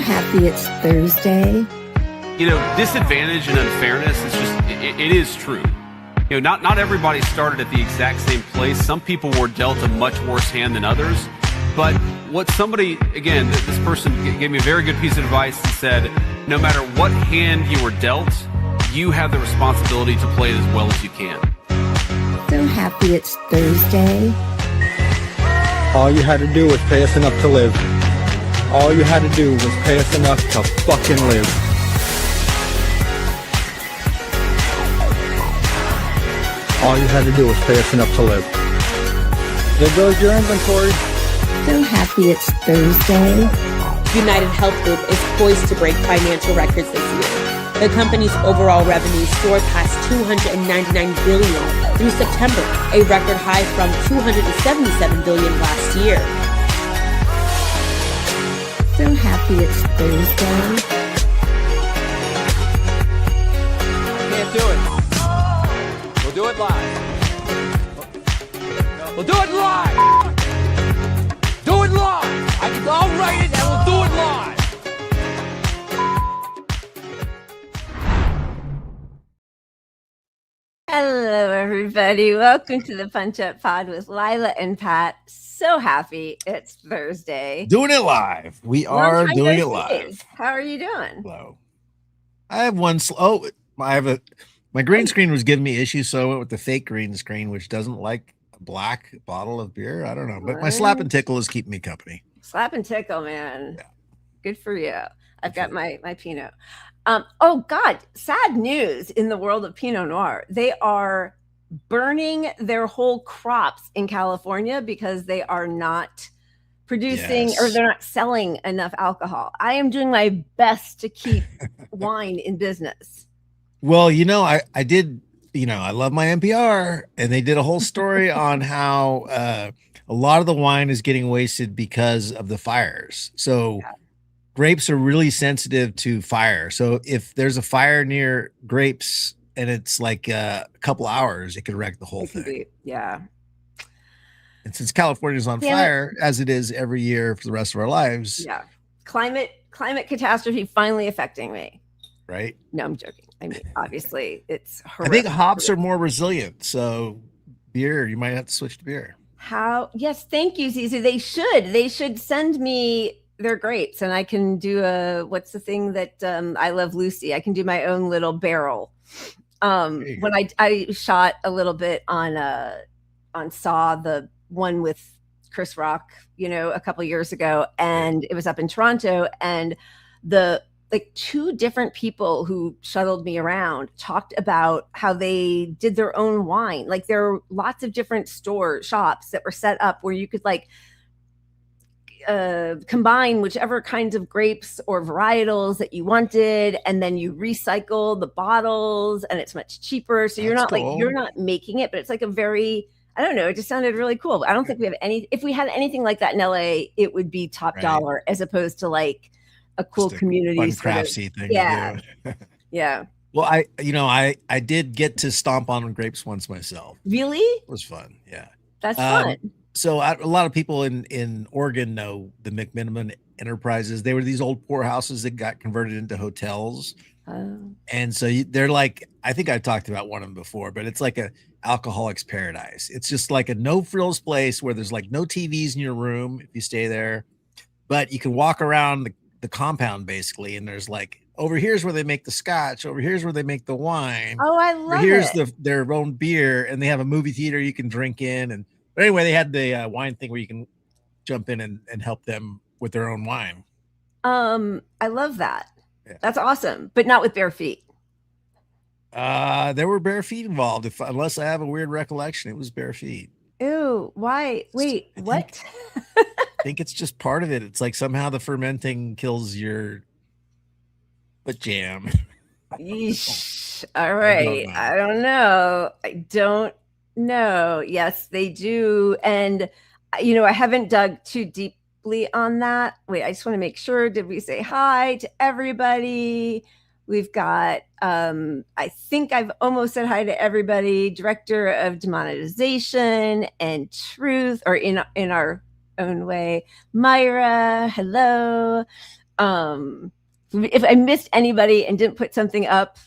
happy it's Thursday. Disadvantage and unfairness is just, it is true. Not everybody started at the exact same place. Some people were dealt a much worse hand than others. But what somebody, again, this person gave me a very good piece of advice and said, no matter what hand you were dealt, you have the responsibility to play it as well as you can. So happy it's Thursday. All you had to do was pay us enough to live. All you had to do was pay us enough to fucking live. All you had to do was pay us enough to live. There goes your inventory. So happy it's Thursday. United Health Group is poised to break financial records this year. The company's overall revenue soared past $299 billion through September, a record high from $277 billion last year. So happy it's Thursday. Can't do it. We'll do it live. We'll do it live. Do it live. I'll write it and we'll do it live. Hello, everybody. Welcome to the Punch Up Pod with Lila and Pat. So happy it's Thursday. Doing it live. We are doing it live. How are you doing? Hello. I have one. My green screen was giving me issues, so I went with the fake green screen, which doesn't like a black bottle of beer. I don't know, but my slap and tickle is keeping me company. Slap and tickle, man. Yeah. Good for you. I've got my Pinot. Oh God, sad news in the world of Pinot Noir. They are burning their whole crops in California because they are not producing or they're not selling enough alcohol. I am doing my best to keep wine in business. Well, I did, I love my NPR, and they did a whole story on how a lot of the wine is getting wasted because of the fires. So grapes are really sensitive to fire. So if there's a fire near grapes and it's like a couple hours, it could wreck the whole thing. Yeah. And since California's on fire, as it is every year for the rest of our lives. Yeah. Climate catastrophe finally affecting me. Right? No, I'm joking. I mean, obviously it's horrific. I think hops are more resilient. So beer, you might have to switch to beer. Yes. Thank you, Zizu. They should send me their grapes and I can do what's the thing that I Love Lucy. I can do my own little barrel. When I shot a little bit on Saw, the one with Chris Rock, a couple of years ago, and it was up in Toronto, and the two different people who shuttled me around talked about how they did their own wine. Like there are lots of different shops that were set up where you could combine whichever kinds of grapes or varietals that you wanted, and then you recycle the bottles, and it's much cheaper. So you're not you're not making it, but it's like a very, I don't know, it just sounded really cool. I don't think we have if we had anything like that in LA, it would be top dollar as opposed to a cool community craftsy thing. Yeah. Yeah. Well, I did get to stomp on grapes once myself. Really? It was fun. Yeah. That's fun. So a lot of people in Oregon know the McMiniman Enterprises. They were these old poorhouses that got converted into hotels. And so they're I think I talked about one of them before, but it's like a alcoholic's paradise. It's just like a no frills place where there's no TVs in your room if you stay there, but you can walk around the compound basically. And there's over here's where they make the scotch. Over here's where they make the wine. Oh, I love here's their own beer, and they have a movie theater you can drink in. But anyway, they had the wine thing where you can jump in and help them with their own wine. I love that. Yeah. That's awesome, but not with bare feet. There were bare feet involved. Unless I have a weird recollection, it was bare feet. Ew, why? Wait, what? I think it's just part of it. It's somehow the fermenting kills your foot jam. Yeesh. All right. I don't know. Yes, they do. And, I haven't dug too deeply on that. Wait, I just want to make sure. Did we say hi to everybody? We've got, I think I've almost said hi to everybody. Director of Demonetization and Truth, or in our own way. Myra, hello. If I missed anybody and didn't put something up,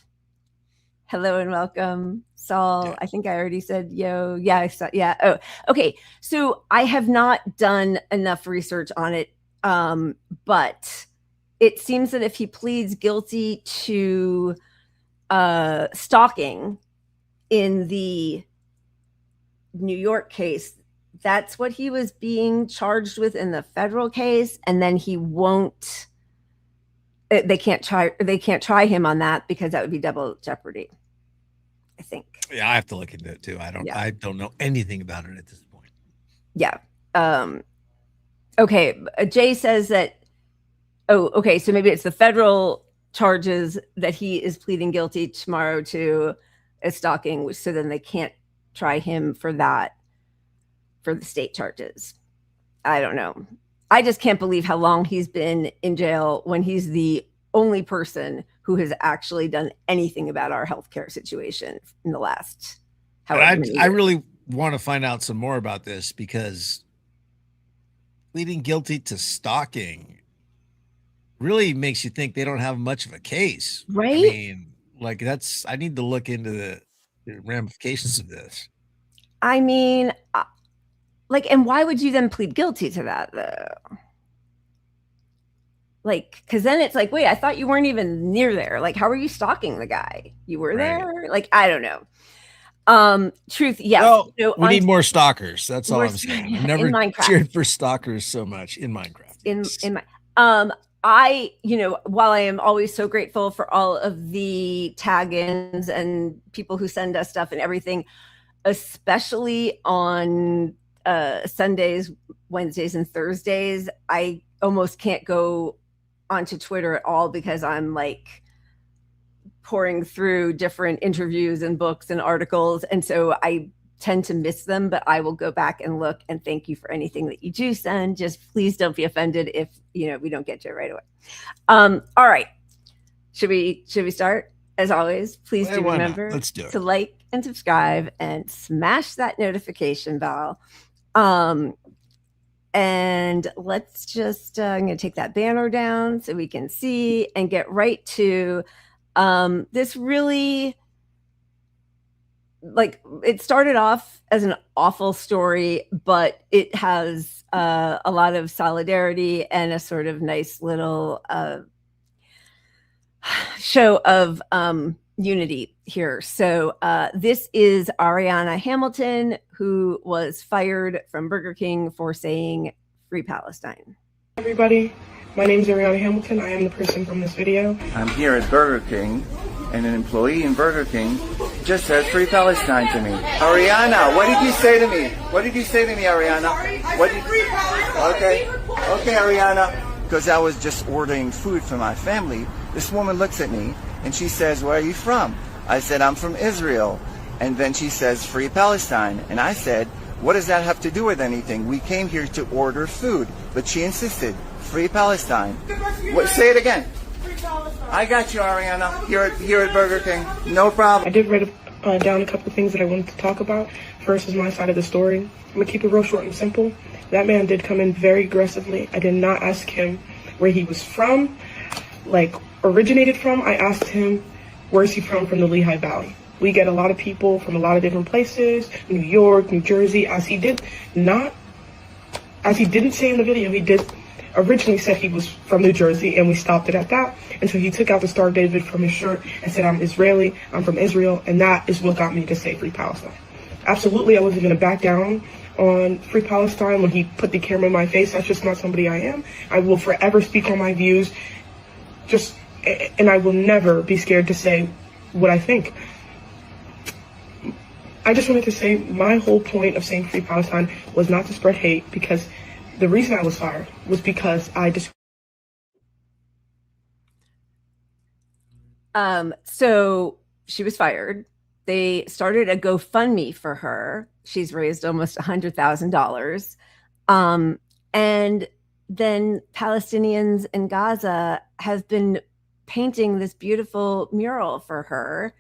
hello and welcome. Saul, yeah. I think I already said yo. Yeah, I saw, yeah. Oh, okay. So I have not done enough research on it, but it seems that if he pleads guilty to stalking in the New York case, that's what he was being charged with in the federal case, and then he won't. They can't try him on that because that would be double jeopardy, I think. Yeah, I have to look into it too. I don't know anything about it at this point. Yeah. Okay. Jay says that. Oh, okay. So maybe it's the federal charges that he is pleading guilty tomorrow to stalking, so then they can't try him for that, for the state charges. I don't know. I just can't believe how long he's been in jail when he's the only person who has actually done anything about our healthcare situation in the last. I really want to find out some more about this, because pleading guilty to stalking really makes you think they don't have much of a case, right? I mean, like I need to look into the ramifications of this. I mean, and why would you then plead guilty to that though? Like, because then it's like, wait, I thought you weren't even near there. Like, how are you stalking the guy? You were there? Like, I don't know. Truth, yes. Well, we need more stalkers. That's all I'm saying. I've never cheered for stalkers so much in Minecraft. While I am always so grateful for all of the tag-ins and people who send us stuff and everything, especially on Sundays, Wednesdays, and Thursdays, I almost can't go onto Twitter at all because I'm like pouring through different interviews and books and articles. And so I tend to miss them, but I will go back and look, and thank you for anything that you do send. Just please don't be offended if, we don't get to it right away. All right. Should we start? As always, please do remember to like and subscribe and smash that notification bell. And let's just, I'm going to take that banner down so we can see and get right to this really, it started off as an awful story, but it has a lot of solidarity and a sort of nice little show of unity here. So this is Ariana Hamilton, who was fired from Burger King for saying "Free Palestine." Everybody, my name is Ariana Hamilton. I am the person from this video. I'm here at Burger King, and an employee in Burger King just said "Free Palestine" to me. Ariana, what did you say to me? What did you say to me, Ariana? Free Palestine. Okay, Ariana. Because I was just ordering food for my family, this woman looks at me and she says, "Where are you from?" I said, "I'm from Israel." And then she says, "Free Palestine." And I said, "What does that have to do with anything? We came here to order food." But she insisted, "Free Palestine." Say it again. Free Palestine. I got you, Ariana, here at Burger King. No problem. I did write down a couple of things that I wanted to talk about. First is my side of the story. I'm going to keep it real short and simple. That man did come in very aggressively. I did not ask him where he was from, originated from. I asked him, where is he from the Lehigh Valley? We get a lot of people from a lot of different places, New York, New Jersey, as he didn't say in the video, he did originally said he was from New Jersey, and we stopped it at that. And so he took out the Star of David from his shirt and said, "I'm Israeli, I'm from Israel," and that is what got me to say "Free Palestine." Absolutely, I wasn't going to back down on Free Palestine when he put the camera in my face. That's just not somebody I am. I will forever speak on my views, and I will never be scared to say what I think. I just wanted to say my whole point of saying "Free Palestine" was not to spread hate, because the reason I was fired was because I just. So she was fired. They started a GoFundMe for her. She's raised almost $100,000. And then Palestinians in Gaza have been painting this beautiful mural for her.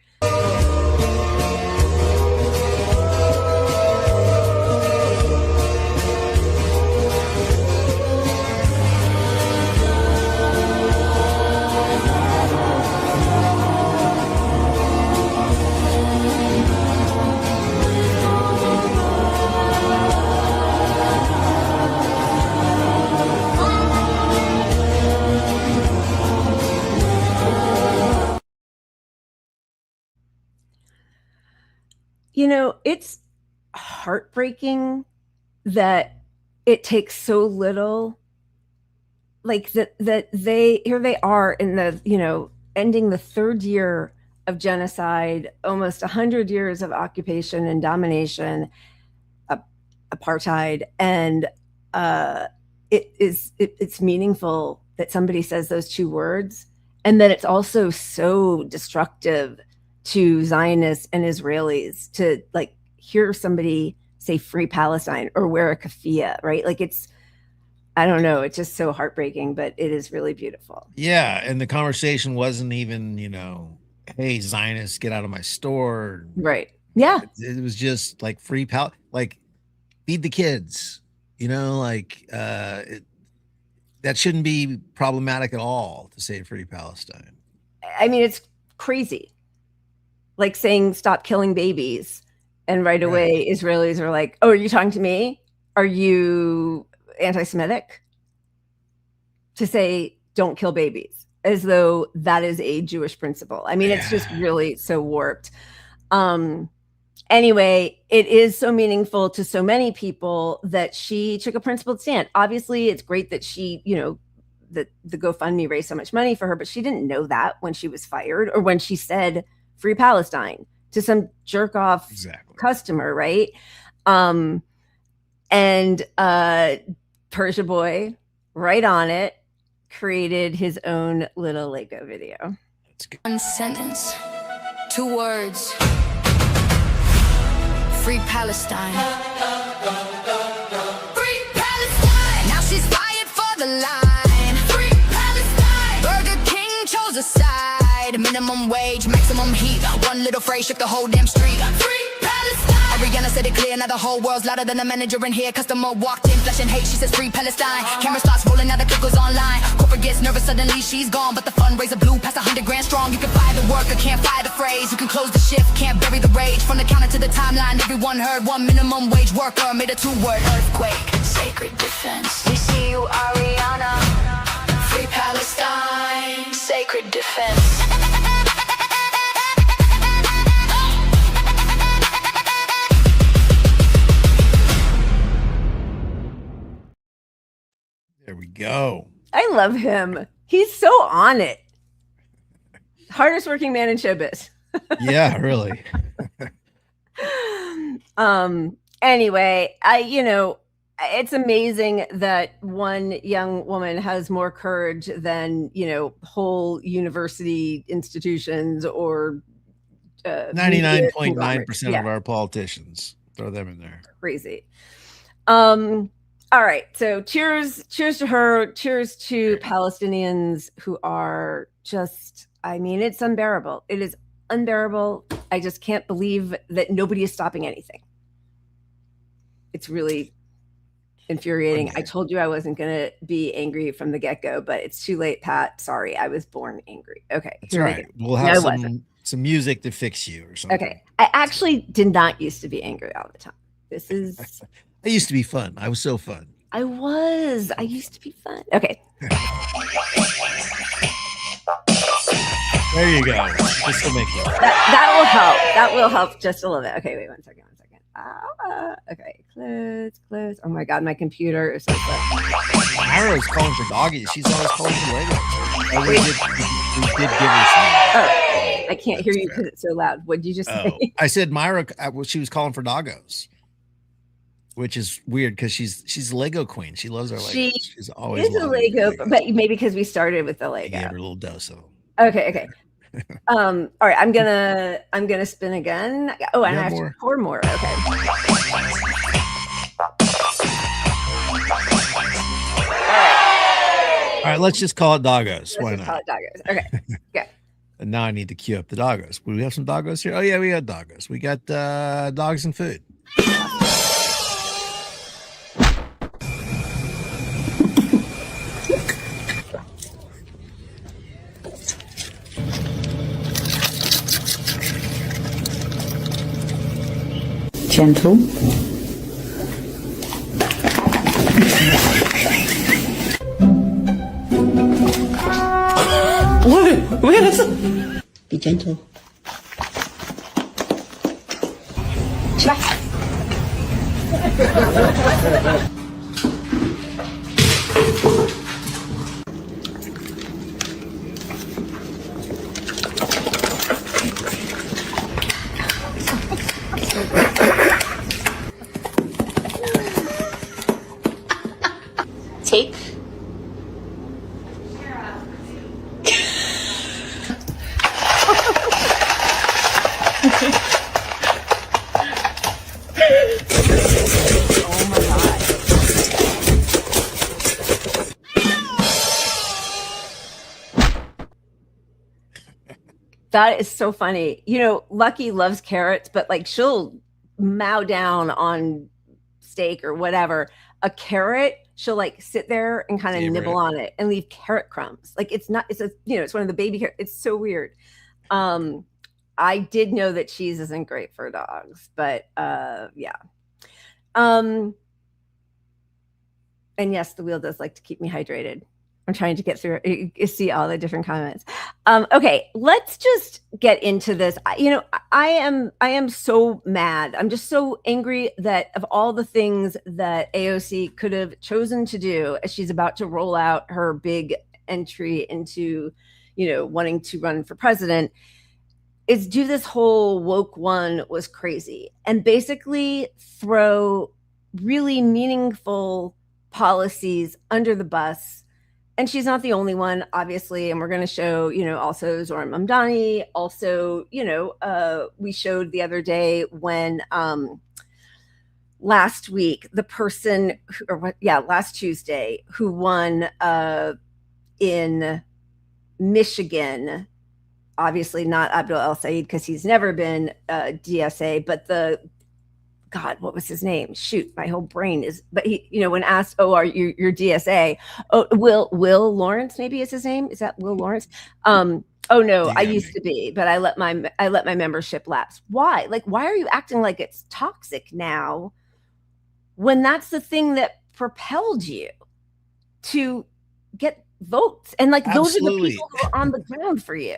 You know, it's heartbreaking that it takes so little, like that here they are in the, you know, ending the 3rd year of genocide, almost 100 years of occupation and domination, apartheid, and it's meaningful that somebody says those 2 words, and that it's also so destructive to Zionists and Israelis to like hear somebody say free Palestine or wear a keffiyeh, right? Like it's, I don't know, it's just so heartbreaking, but it is really beautiful. Yeah, and the conversation wasn't even, you know, hey, Zionists, get out of my store. Right. Yeah. It was just like free like feed the kids, you know, like that shouldn't be problematic at all to say free Palestine. I mean, it's crazy. Like saying stop killing babies, and right away Israelis are like, oh, are you talking to me? Are you anti-Semitic? To say don't kill babies, as though that is a Jewish principle. I mean, it's just really so warped. Anyway, it is so meaningful to so many people that she took a principled stand. Obviously, it's great that she, you know, that the GoFundMe raised so much money for her, but she didn't know that when she was fired or when she said free Palestine to some jerk off customer, right? And Persia Boy, right on it, created his own little Lego video. One sentence, 2 words. Free Palestine. Free Palestine. Now she's fired for the line. Free Palestine. Burger King chose a side. Minimum wage, maximum heat. One little phrase shook the whole damn street. Free Palestine. Ariana said it clear, now the whole world's louder than the manager in here. Customer walked in, flashing hate, she says free Palestine. Camera starts rolling, now the clip goes online. Corporate gets nervous, suddenly she's gone. But the fundraiser blew past 100 grand strong. You can fire the worker, can't fire the phrase. You can close the shift, can't bury the rage. From the counter to the timeline, everyone heard. One minimum wage worker made a 2-word earthquake. Sacred defense. We see you, Ariana. Free Palestine. Sacred defense. There we go. I love him. He's so on it. Hardest working man in showbiz. Yeah, really. Anyway, you know, it's amazing that one young woman has more courage than, you know, whole university institutions or 99.9% of our politicians. Throw them in there. Crazy. All right. So cheers to her. Cheers to Palestinians who are just, I mean, it's unbearable. It is unbearable. I just can't believe that nobody is stopping anything. It's really infuriating. I told you I wasn't going to be angry from the get-go, but it's too late, Pat. Sorry. I was born angry. Okay. It's all right. We'll have some music to fix you or something. Okay. I actually did not used to be angry all the time. This is... I used to be fun. I was so fun. I used to be fun. Okay. There you go. Just to make it. That will help. That will help just a little bit. Okay, wait, one second. Okay, close. Oh my God, my computer is so slow. Myra's calling for doggies. She's always calling for Legos. We did give her some. I can't hear you because it's so loud. What did you just say? I said Myra, she was calling for doggos. Which is weird because she's a Lego queen. She loves our Legos. She's always a Lego, but maybe because we started with the Lego. I gave her a little dose of them. Okay. All right, I'm gonna spin again. Oh, and I have to pour more. Okay. All right, let's just call it doggos. Why not? Call it doggos. Okay. Yeah. And now I need to queue up the doggos. Do we have some doggos here? Oh yeah, we got doggos. We got dogs and food. Gentle. What? Be gentle. Take. That is so funny. You know, Lucky loves carrots, but like she'll mow down on steak or whatever. A carrot, she'll like sit there and kind of nibble on it and leave carrot crumbs. Like it's not, it's a, you know, it's one of the baby carrots. It's so weird. I did know that cheese isn't great for dogs, but yeah. And yes, the wheel does like to keep me hydrated. I'm trying to get through, you see all the different comments. Okay, let's just get into this. You know, I am so mad. I'm just so angry that of all the things that AOC could have chosen to do as she's about to roll out her big entry into, you know, wanting to run for president, is do this whole woke one was crazy and basically throw really meaningful policies under the bus. And she's not the only one, obviously. And we're going to show, you know, also Zoran Mamdani. Also, you know, we showed the other day when last week, the person, last Tuesday, who won in Michigan, obviously not Abdul El Sayed because he's never been DSA, but God, what was his name? Shoot, my whole brain is, but he, you know, when asked, oh, are you your DSA? Oh, Will Lawrence, maybe is his name. Is that Will Lawrence? Oh no, I used to be, but I let my membership lapse. Why? Like, why are you acting like it's toxic now when that's the thing that propelled you to get votes? And like, those are the people who are on the ground for you.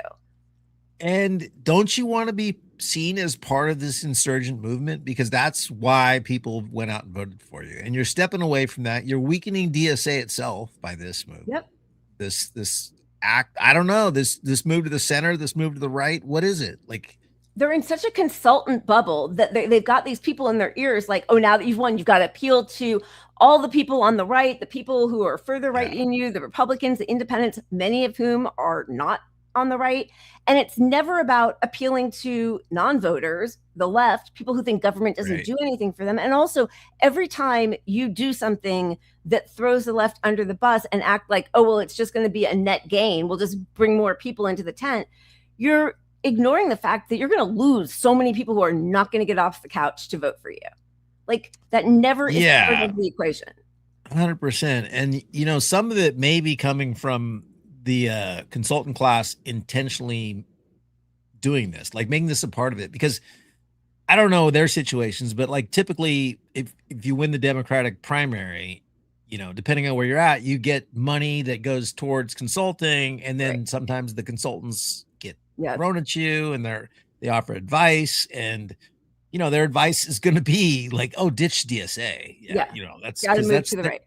And don't you want to be seen as part of this insurgent movement? Because that's why people went out and voted for you. And you're stepping away from that. You're weakening DSA itself by this move. Yep. This act, I don't know, this move to the center, this move to the right. What is it? Like, they're in such a consultant bubble that they've got these people in their ears like, oh, now that you've won, you've got to appeal to all the people on the right, the people who are further right in you, the Republicans, the independents, many of whom are not on the right. And it's never about appealing to non-voters, the left, people who think government doesn't do anything for them. And also, every time you do something that throws the left under the bus and act like, oh, well, it's just going to be a net gain, we'll just bring more people into the tent, you're ignoring the fact that you're going to lose so many people who are not going to get off the couch to vote for you. Like, that never is part of the equation. 100%. And, you know, some of it may be coming from the consultant class intentionally doing this, like making this a part of it, because I don't know their situations, but like typically if you win the Democratic primary, you know, depending on where you're at, you get money that goes towards consulting. And then sometimes the consultants get thrown at you and they offer advice, and, you know, their advice is going to be like, oh, ditch DSA. You know, that's gotta move to the right.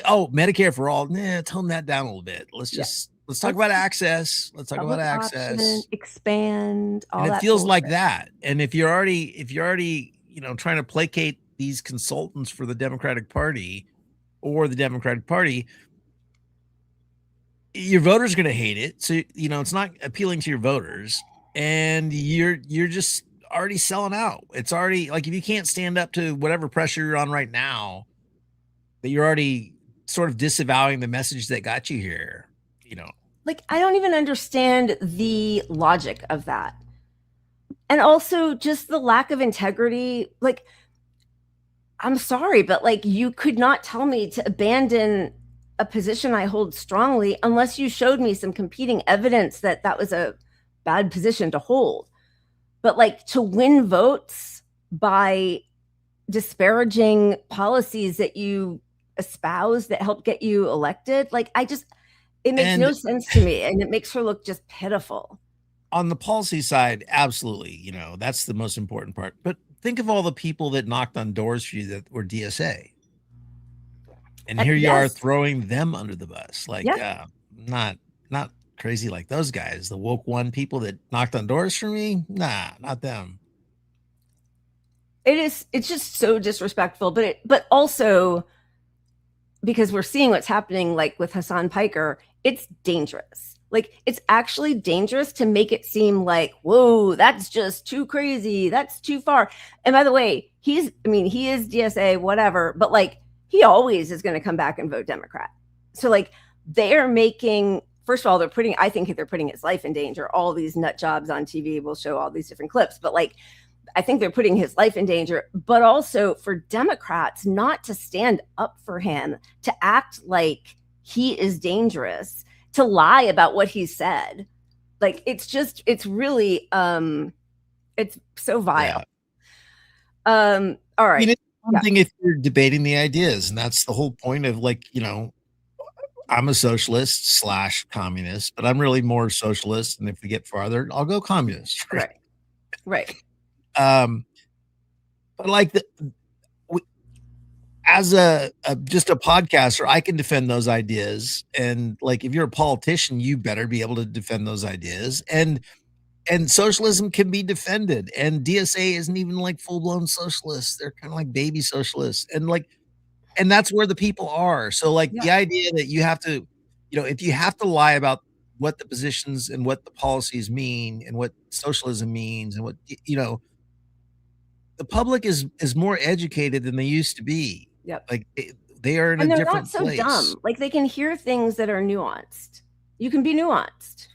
Oh, Medicare for all. Nah, tone that down a little bit. Let's talk about access. Let's talk about access. Option, expand. All and it that feels like that. And if you're already, you know, trying to placate these consultants for the Democratic Party or the Democratic Party, your voters are going to hate it. So, you know, it's not appealing to your voters, and you're just already selling out. It's already like, if you can't stand up to whatever pressure you're on right now, that you're already sort of disavowing the message that got you here, you know. Like, I don't even understand the logic of that. And also just the lack of integrity. Like, I'm sorry, but like, you could not tell me to abandon a position I hold strongly unless you showed me some competing evidence that that was a bad position to hold. But like, to win votes by disparaging policies that you espouse that help get you elected, like, it makes no sense to me, and it makes her look just pitiful. On the policy side, absolutely, you know, that's the most important part. But think of all the people that knocked on doors for you that were DSA. And here you are throwing them under the bus. Like, not crazy like those guys. The woke one people that knocked on doors for me. Nah, not them. It's just so disrespectful, but also because we're seeing what's happening, like with Hasan Piker, it's dangerous. Like, it's actually dangerous to make it seem like, whoa, that's just too crazy. That's too far. And by the way, he is DSA, whatever, but like, he always is going to come back and vote Democrat. So like, they're making, first of all, I think they're putting his life in danger. All these nut jobs on TV will show all these different clips, but like, I think they're putting his life in danger, but also for Democrats not to stand up for him, to act like he is dangerous, to lie about what he said. Like, it's really, it's so vile. Yeah. All right. It's one thing if you're debating the ideas, and that's the whole point of, like, I'm a socialist / communist, but I'm really more socialist. And if we get farther, I'll go communist. Right. But like as just a podcaster, I can defend those ideas. And like, if you're a politician, you better be able to defend those ideas. And socialism can be defended. And DSA isn't even like full blown socialists. They're kind of like baby socialists. And that's where the people are. So like the idea that you have to, if you have to lie about what the positions and what the policies mean and what socialism means and what, the public is more educated than they used to be. Yep. Like they are in a different place. And they're not so dumb. Like, they can hear things that are nuanced. You can be nuanced.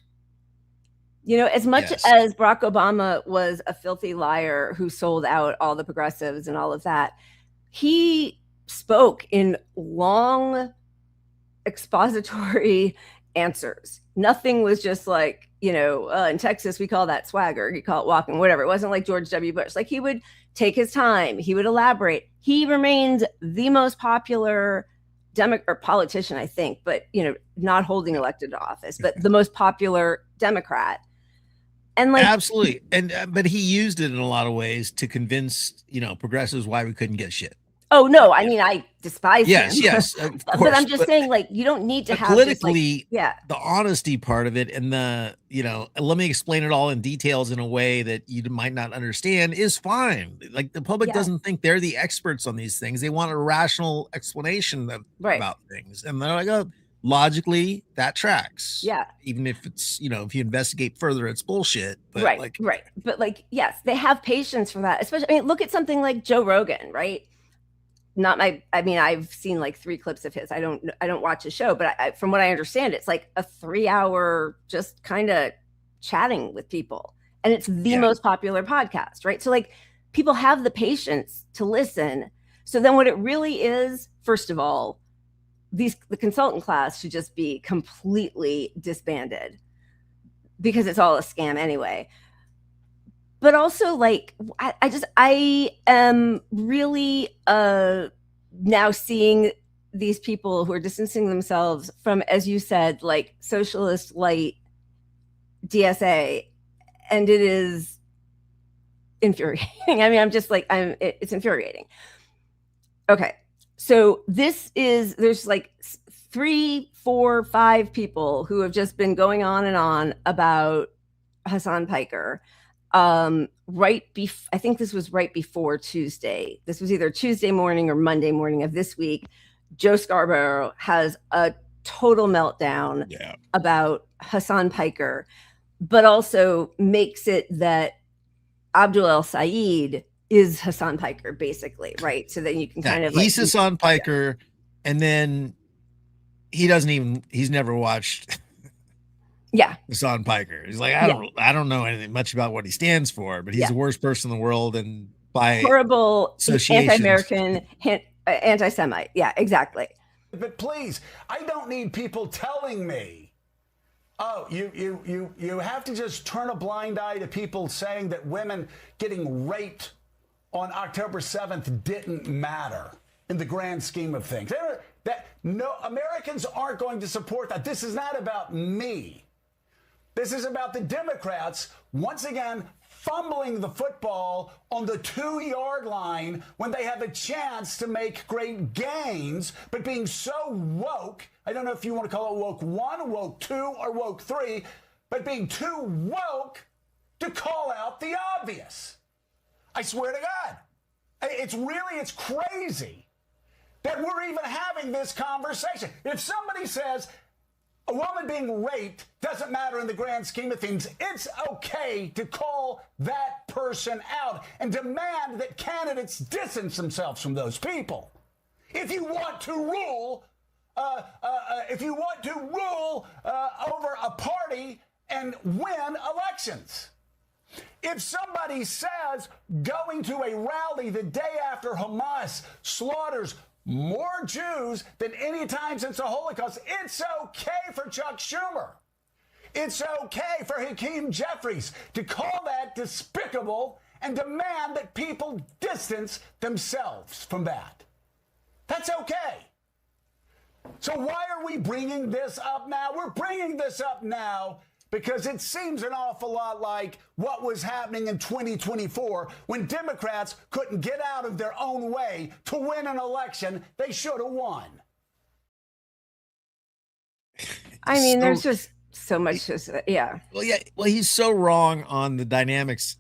As much as Barack Obama was a filthy liar who sold out all the progressives and all of that, he spoke in long expository answers. Nothing was just like, in Texas, we call that swagger. You call it walking, whatever. It wasn't like George W. Bush. Like, he would take his time. He would elaborate. He remained the most popular politician, I think, but, not holding elected office, but the most popular Democrat. And like, absolutely. But he used it in a lot of ways to convince, progressives why we couldn't get shit. Oh, no. I mean, I despise him. Yes. Of course, but I'm just saying, like, you don't need to have politically, the honesty part of it and the, let me explain it all in details in a way that you might not understand is fine. Like, the public doesn't think they're the experts on these things. They want a rational explanation about things. And they're like, oh, logically, that tracks. Yeah. Even if it's, if you investigate further, it's bullshit. But right. But like, yes, they have patience for that. Especially, look at something like Joe Rogan, right? I've seen like 3 clips of his. I don't watch his show, but from what I understand, it's like a 3-hour just kind of chatting with people. And it's the most popular podcast, right? So like, people have the patience to listen. So then what it really is, first of all, the consultant class should just be completely disbanded because it's all a scam anyway. But also, like, I am really now seeing these people who are distancing themselves from, as you said, like, socialist light DSA, and it is infuriating. I mean, I'm just like, it's infuriating. Okay, so there's like 3, 4, 5 people who have just been going on and on about Hasan Piker. I think this was right before Tuesday. This was either Tuesday morning or Monday morning of this week. Joe Scarborough has a total meltdown about Hasan Piker, but also makes it that Abdul El Sayed is Hasan Piker, basically, right? So that you can kind of he's Hasan Piker, and then he's never watched Hasan Piker. He's like, I don't know anything much about what he stands for, but he's the worst person in the world, and by horrible anti-American, anti-Semite. Yeah, exactly. But please, I don't need people telling me, oh, you have to just turn a blind eye to people saying that women getting raped on October 7th didn't matter in the grand scheme of things. No, Americans aren't going to support that. This is not about me. This is about the Democrats, once again, fumbling the football on the 2-yard line when they have a chance to make great gains, but being so woke, I don't know if you want to call it woke 1, woke 2, or woke 3, but being too woke to call out the obvious. I swear to God. It's crazy that we're even having this conversation. If somebody says a woman being raped doesn't matter in the grand scheme of things, it's okay to call that person out and demand that candidates distance themselves from those people. If you want to rule, over a party and win elections. If somebody says going to a rally the day after Hamas slaughters more Jews than any time since the Holocaust, it's okay for Chuck Schumer. It's okay for Hakeem Jeffries to call that despicable and demand that people distance themselves from that. That's okay. So why are we bringing this up now? We're bringing this up now because it seems an awful lot like what was happening in 2024 when Democrats couldn't get out of their own way to win an election they should have won. I mean, there's just so much. Yeah. Well, he's so wrong on the dynamics.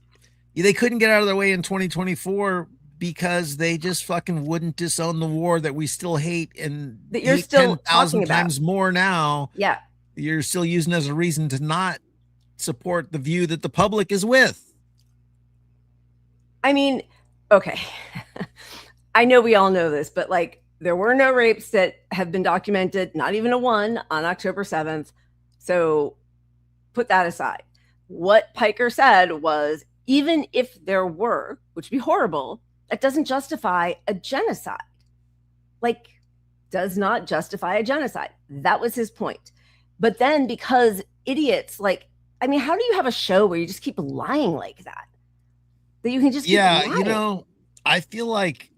They couldn't get out of their way in 2024 because they just fucking wouldn't disown the war that we still hate and that you're still 10,000 times more now. Yeah. You're still using as a reason to not support the view that the public is with. I mean, okay. I know we all know this, but like there were no rapes that have been documented, not even a one on October 7th. So put that aside. What Piker said was, even if there were, which would be horrible, that doesn't justify a genocide. Like, does not justify a genocide. That was his point. But then because idiots, like, I mean, how do you have a show where you just keep lying like that? That you can just keep lying? You know, I feel like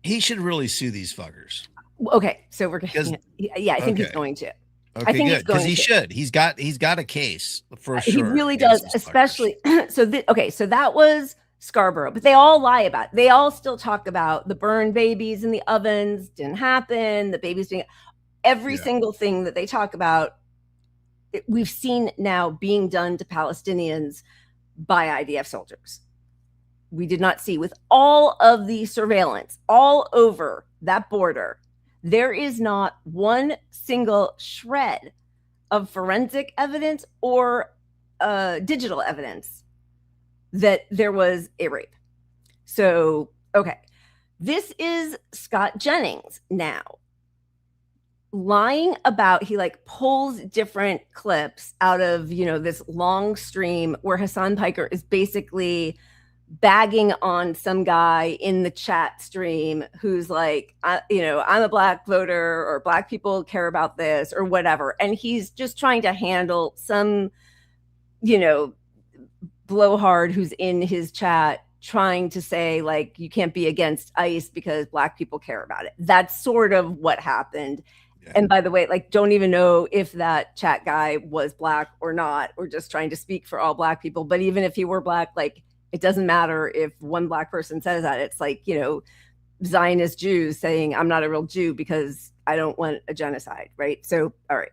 he should really sue these fuckers. Okay, so we're going yeah, I think he's going to. Okay, I think good, because he should. He's got a case for sure. He really does, especially so that was Scarborough, but they all lie about it. They all still talk about the burned babies in the ovens didn't happen, the babies being every single thing that they talk about, we've seen now being done to Palestinians by IDF soldiers. We did not see with all of the surveillance all over that border. There is not one single shred of forensic evidence or digital evidence that there was a rape. So, okay. This is Scott Jennings now lying about, he like pulls different clips out of, this long stream where Hasan Piker is basically bagging on some guy in the chat stream who's like, I'm a black voter or black people care about this or whatever. And he's just trying to handle some, blowhard who's in his chat trying to say like, you can't be against ICE because black people care about it. That's sort of what happened. Yeah. And by the way, like, don't even know if that chat guy was black or not, or just trying to speak for all black people. But even if he were black, like, it doesn't matter if one black person says that. It's like, Zionist Jews saying I'm not a real Jew because I don't want a genocide, right? So, all right.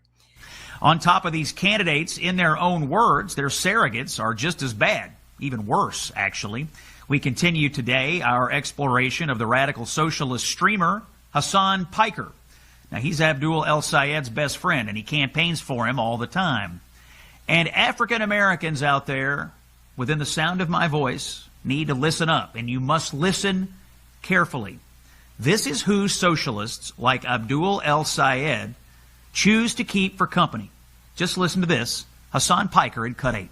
On top of these candidates, in their own words, their surrogates are just as bad, even worse, actually. We continue today our exploration of the radical socialist streamer, Hasan Piker. Now, he's Abdul El-Sayed's best friend, and he campaigns for him all the time. And African Americans out there, within the sound of my voice, need to listen up, and you must listen carefully. This is who socialists like Abdul El-Sayed choose to keep for company. Just listen to this. Hasan Piker in Cut 8.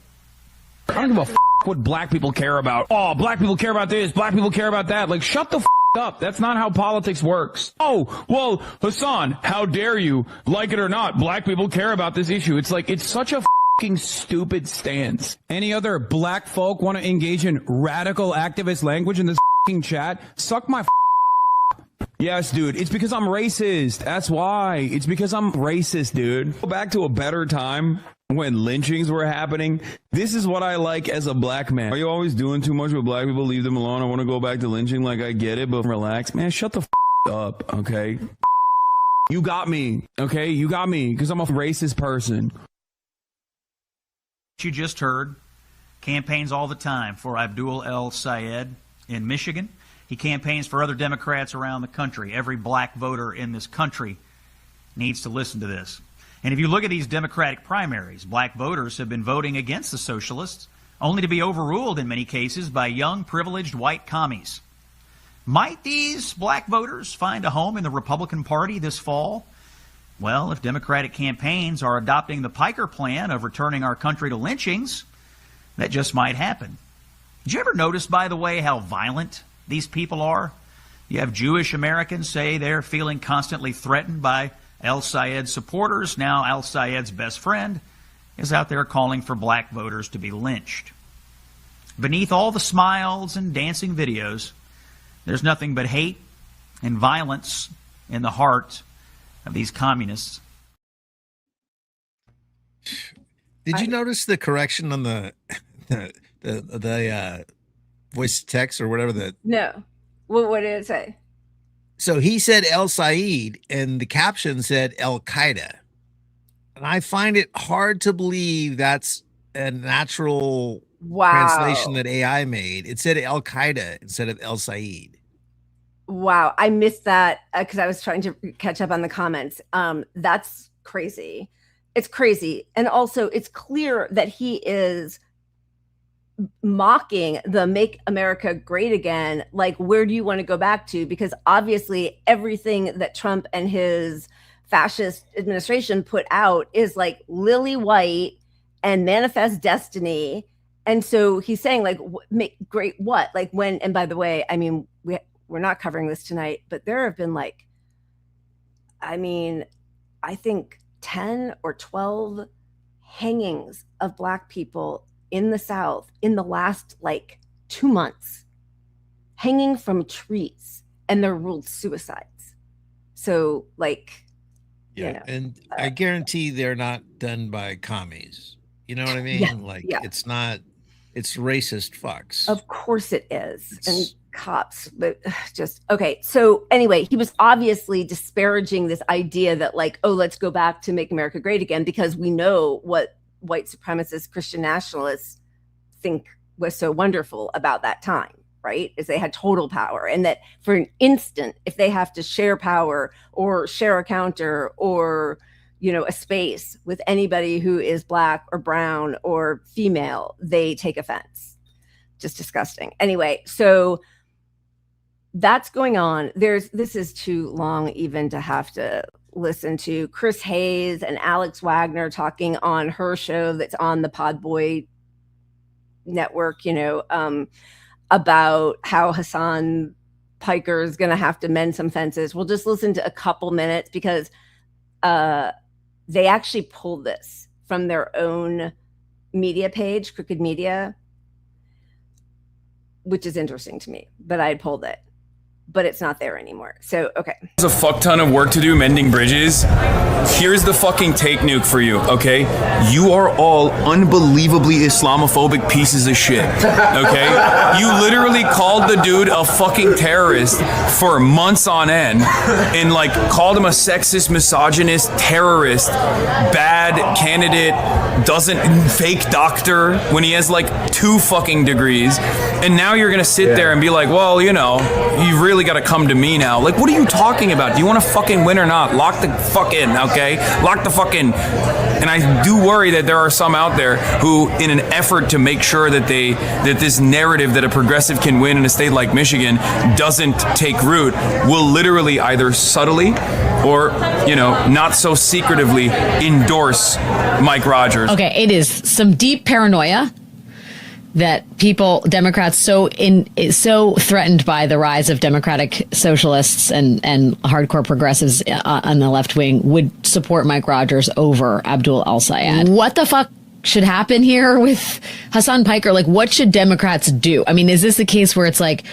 I don't give a f*** what black people care about. Oh, black people care about this, black people care about that. Like, shut the f*** up. That's not how politics works. Oh, well, Hasan, how dare you? Like it or not, black people care about this issue. It's like, it's such a f***ing stupid stance. Any other black folk want to engage in radical activist language in this f***ing chat? Suck my f***. Yes, dude, it's because I'm racist. That's why. It's because I'm racist, dude. Go back to a better time. when lynchings were happening. This is what I like as a black man. Are you always doing too much with black people? Leave them alone. I want to go back to lynching. Like, I get it, but relax. Man, shut the up, okay? You got me, okay? You got me, because I'm a racist person. You just heard campaigns all the time for Abdul El-Sayed in Michigan. He campaigns for other Democrats around the country. Every black voter in this country needs to listen to this. And if you look at these Democratic primaries, black voters have been voting against the socialists, only to be overruled in many cases by young, privileged white commies. Might these black voters find a home in the Republican Party this fall? Well, if Democratic campaigns are adopting the Piker plan of returning our country to lynchings, that just might happen. Did you ever notice, by the way, how violent these people are? You have Jewish Americans say they're feeling constantly threatened by El-Sayed supporters. Now El-Sayed's best friend is out there calling for black voters to be lynched. Beneath all the smiles and dancing videos, there's nothing but hate and violence in the heart of these communists. Did you notice the correction on the voice text or whatever No. What did it say? So he said El Sayed, and the caption said Al Qaeda. And I find it hard to believe that's a natural translation that AI made. It said Al Qaeda instead of El Sayed. Wow, I missed that because I was trying to catch up on the comments. That's crazy. It's crazy. And also, it's clear that he is mocking the Make America Great Again. Like, where do you want to go back to? Because obviously everything that Trump and his fascist administration put out is like lily white and manifest destiny. And so he's saying, like, make great what? Like, when, and by the way, I mean, we're not covering this tonight, but there have been like, I mean, I think 10 or 12 hangings of Black people in the South in the last like 2 months, hanging from trees, and they're ruled suicides. So like, yeah, you know, and I guarantee they're not done by commies. You know what I mean? Yeah, like, yeah. it's not, it's racist fucks. Of course it is. And cops, but just, okay. So anyway, he was obviously disparaging this idea that like, oh, let's go back to Make America Great Again, because we know what white supremacist Christian nationalists think was so wonderful about that time, right? Is they had total power, and that for an instant, if they have to share power or share a counter or, you know, a space with anybody who is Black or brown or female, they take offense. Just disgusting. Anyway, so that's going on. This is too long even to have to listen to Chris Hayes and Alex Wagner talking on her show that's on the Podboy network, you know, about how Hasan Piker is going to have to mend some fences. We'll just listen to a couple minutes because they actually pulled this from their own media page, Crooked Media, which is interesting to me, but I had pulled it, but it's not there anymore. So, okay. There's a fuck ton of work to do mending bridges. Here's the fucking take nuke for you, okay? You are all unbelievably Islamophobic pieces of shit, okay? You literally called the dude a fucking terrorist for months on end and like called him a sexist, misogynist, terrorist, bad candidate, fake doctor when he has like 2 fucking degrees. And now you're gonna sit there and be like, well, you know, you really gotta come to me now. Like, what are you talking about? Do you wanna fucking win or not? Lock the fuck in, okay? Lock the fuck in. And I do worry that there are some out there who, in an effort to make sure that this narrative that a progressive can win in a state like Michigan doesn't take root, will literally either subtly or, you know, not so secretively endorse Mike Rogers. Okay, it is some deep paranoia that Democrats so threatened by the rise of democratic socialists and hardcore progressives on the left wing would support Mike Rogers over Abdul El-Sayed. What the fuck should happen here with Hasan Piker? Like, what should Democrats do? I mean, is this the case where it's like,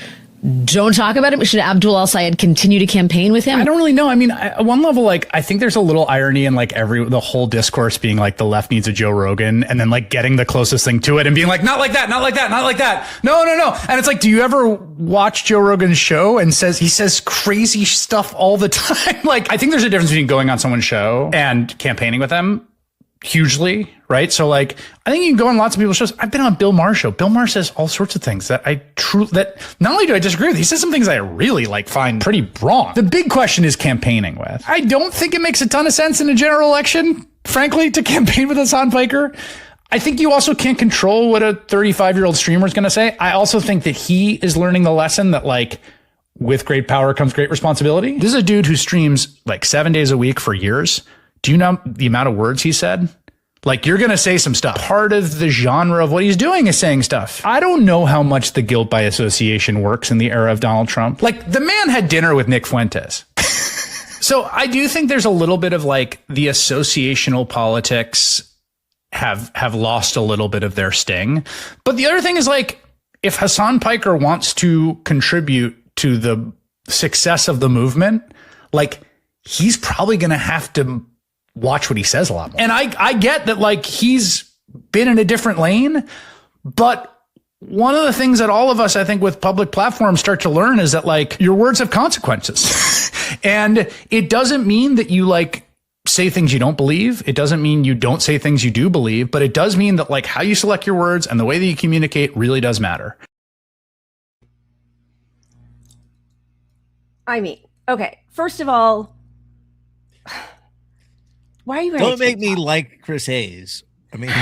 don't talk about him? Should Abdul al-Sayed continue to campaign with him? I don't really know. I mean, at one level, like, I think there's a little irony in like the whole discourse being like the left needs a Joe Rogan, and then like getting the closest thing to it and being like, not like that, not like that, not like that. No. And it's like, do you ever watch Joe Rogan's show and he says crazy stuff all the time? Like, I think there's a difference between going on someone's show and campaigning with them. Hugely, right? So like, I think you can go on lots of people's shows. I've been on Bill Maher's show. Bill Maher says all sorts of things that not only do I disagree with, he says some things I really like find pretty wrong. The big question is campaigning with. I don't think it makes a ton of sense in a general election, frankly, to campaign with Hasan Piker. I think you also can't control what a 35-year-old streamer is going to say. I also think that he is learning the lesson that like, with great power comes great responsibility. This is a dude who streams like 7 days a week for years. Do you know the amount of words he said? Like, you're going to say some stuff. Part of the genre of what he's doing is saying stuff. I don't know how much the guilt by association works in the era of Donald Trump. Like, the man had dinner with Nick Fuentes. So I do think there's a little bit of like the associational politics have lost a little bit of their sting. But the other thing is like, if Hasan Piker wants to contribute to the success of the movement, like, he's probably going to have to watch what he says a lot more. And I get that like he's been in a different lane, but one of the things that all of us, I think, with public platforms start to learn is that like your words have consequences. And it doesn't mean that you like say things you don't believe. It doesn't mean you don't say things you do believe, but it does mean that like how you select your words and the way that you communicate really does matter. I mean, okay, first of all, why are you Don't make me like Chris Hayes. I mean,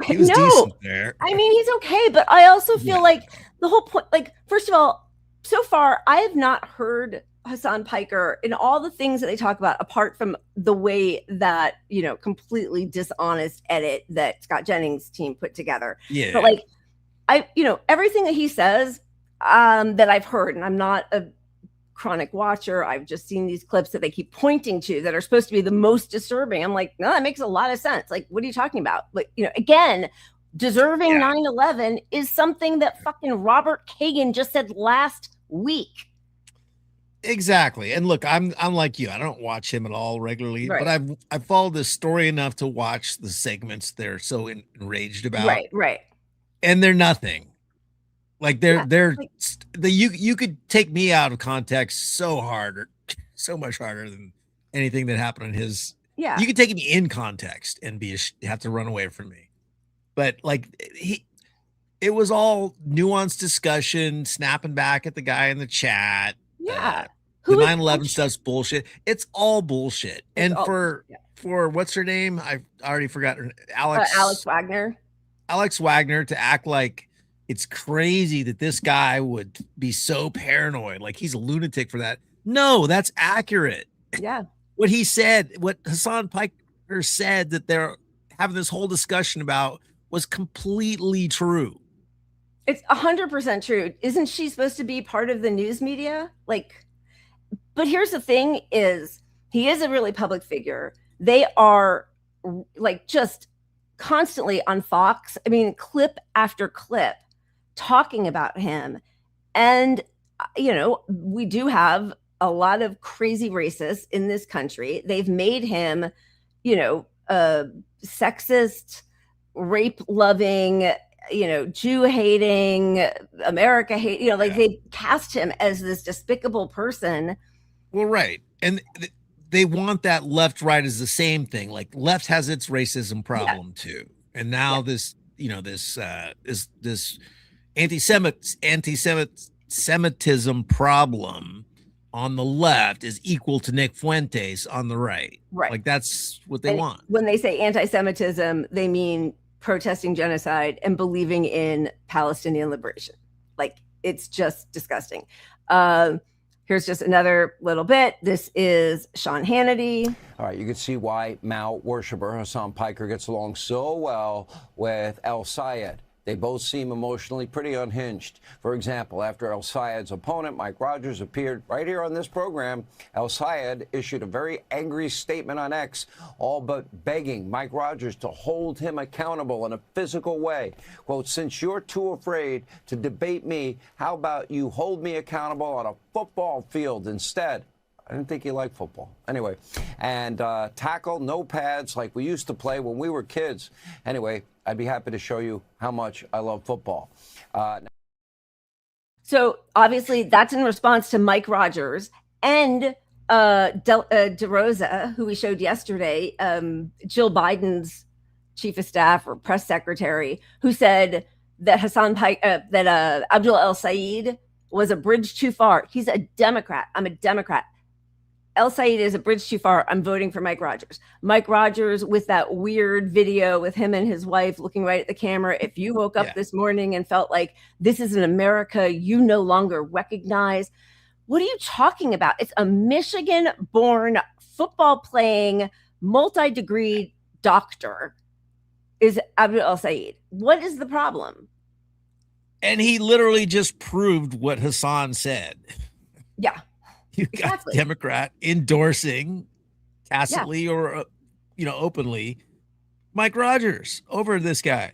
he was no, decent there. I mean, he's okay, but I also feel like the whole point, like, first of all, so far, I have not heard Hasan Piker in all the things that they talk about, apart from the way that, you know, completely dishonest edit that Scott Jennings' team put together. Yeah. But like, everything that he says that I've heard, and I'm not a chronic watcher, I've just seen these clips that they keep pointing to that are supposed to be the most disturbing. I'm like, no, that makes a lot of sense. Like, what are you talking about? Like, you know, again, deserving 9/11 is something that fucking Robert Kagan just said last week. Exactly. And look, I'm like you. I don't watch him at all regularly, but I've followed this story enough to watch the segments they're so enraged about. Right. And they're nothing. Like you could take me out of context so much harder than anything that happened in his. Yeah. You could take me in context and have to run away from me. But like it was all nuanced discussion, snapping back at the guy in the chat. Yeah. The 9/11 stuff's bullshit. It's all bullshit. And for what's her name? I already forgot her. Alex Wagner. Alex Wagner to act like it's crazy that this guy would be so paranoid. Like he's a lunatic for that. No, that's accurate. Yeah. What he said, what Hasan Piker said that they're having this whole discussion about was completely true. It's 100% true. Isn't she supposed to be part of the news media? Like, but here's the thing is he is a really public figure. They are like just constantly on Fox. I mean, clip after clip talking about him. And, you know, we do have a lot of crazy racists in this country. They've made him, you know, sexist, rape loving, you know, Jew hating, America hate, you know, like they cast him as this despicable person. Well, right. And they want that left, right is the same thing. Like left has its racism problem too. And now this, you know, this anti-Semitism problem on the left is equal to Nick Fuentes on the right. Right. Like that's what they want. When they say anti-Semitism, they mean protesting genocide and believing in Palestinian liberation. Like it's just disgusting. Here's just another little bit. This is Sean Hannity. All right, you can see why Mao worshiper Hasan Piker gets along so well with al-Sayed. They both seem emotionally pretty unhinged. For example, after El-Sayed's opponent, Mike Rogers, appeared right here on this program, El-Sayed issued a very angry statement on X, all but begging Mike Rogers to hold him accountable in a physical way. Quote, since you're too afraid to debate me, how about you hold me accountable on a football field instead? I didn't think he liked football. Anyway, and tackle, no pads like we used to play when we were kids. Anyway, I'd be happy to show you how much I love football. So obviously that's in response to Mike Rogers and DeRosa, who we showed yesterday, Jill Biden's chief of staff or press secretary, who said that Hasan Piker, that Abdul El-Sayed was a bridge too far. He's a Democrat. I'm a Democrat. El-Sayed is a bridge too far. I'm voting for Mike Rogers. Mike Rogers with that weird video with him and his wife looking right at the camera. If you woke up this morning and felt like this is an America you no longer recognize, what are you talking about? It's a Michigan-born, football-playing, multi-degree doctor is Abdul El-Sayed. What is the problem? And he literally just proved what Hasan said. Yeah. You got a Democrat endorsing tacitly or, openly Mike Rogers over this guy.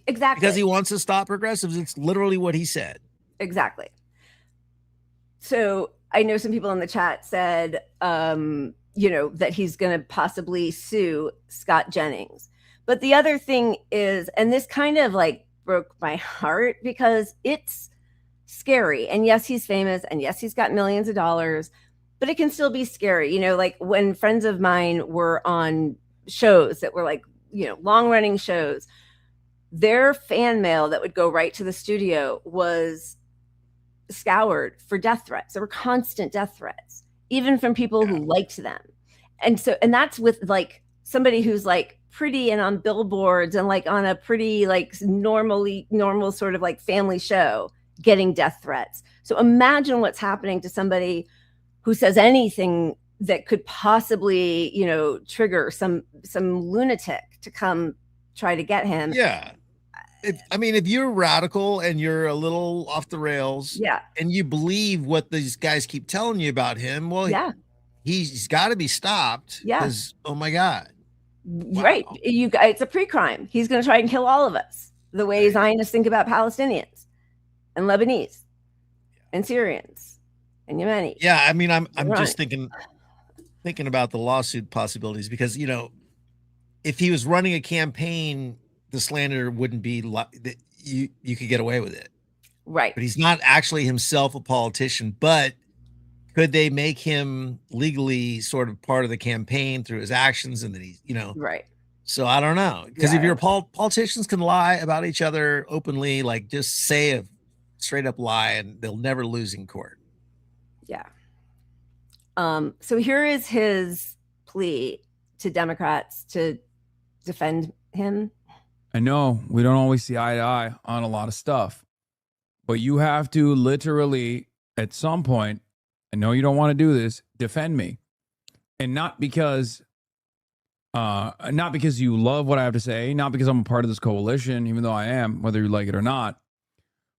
Exactly. Because he wants to stop progressives. It's literally what he said. Exactly. So I know some people in the chat said, that he's going to possibly sue Scott Jennings. But the other thing is, and this kind of like broke my heart because it's scary. And yes, he's famous. And yes, he's got millions of dollars, but it can still be scary. Like when friends of mine were on shows that were like, long running shows, their fan mail that would go right to the studio was scoured for death threats. There were constant death threats, even from people who liked them. And that's with like somebody who's like pretty and on billboards and like on a pretty like normal sort of like family show getting death threats. So imagine what's happening to somebody who says anything that could possibly, trigger some lunatic to come try to get him. Yeah. If you're radical and you're a little off the rails, and you believe what these guys keep telling you about him, well, he's got to be stopped. Yeah. Because, oh my God. Wow. Right. It's a pre-crime. He's going to try and kill all of us the way Zionists think about Palestinians and Lebanese and Syrians and Yemeni. Yeah. I'm just thinking about the lawsuit possibilities because, if he was running a campaign, the slander wouldn't be you could get away with it. Right. But he's not actually himself a politician, but could they make him legally sort of part of the campaign through his actions? And then he's, right. So I don't know. Because if you're politicians can lie about each other openly, like just say a straight up lie and they'll never lose in court. Yeah. So here is his plea to Democrats to defend him. I know we don't always see eye to eye on a lot of stuff, but you have to literally at some point, I know you don't want to do this, defend me. And not because you love what I have to say, not because I'm a part of this coalition, even though I am, whether you like it or not,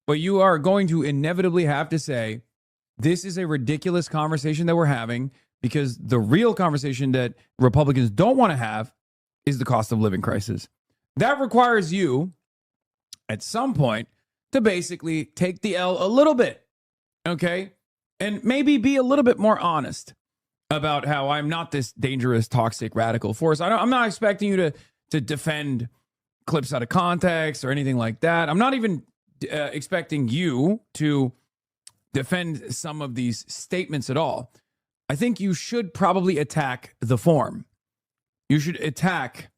but you are going to inevitably have to say, this is a ridiculous conversation that we're having because the real conversation that Republicans don't want to have is the cost of living crisis. That requires you at some point to basically take the L a little bit, okay? And maybe be a little bit more honest about how I'm not this dangerous, toxic, radical force. I'm not expecting you to defend clips out of context or anything like that. I'm not even expecting you to defend some of these statements at all. I think you should probably attack the form. You should attack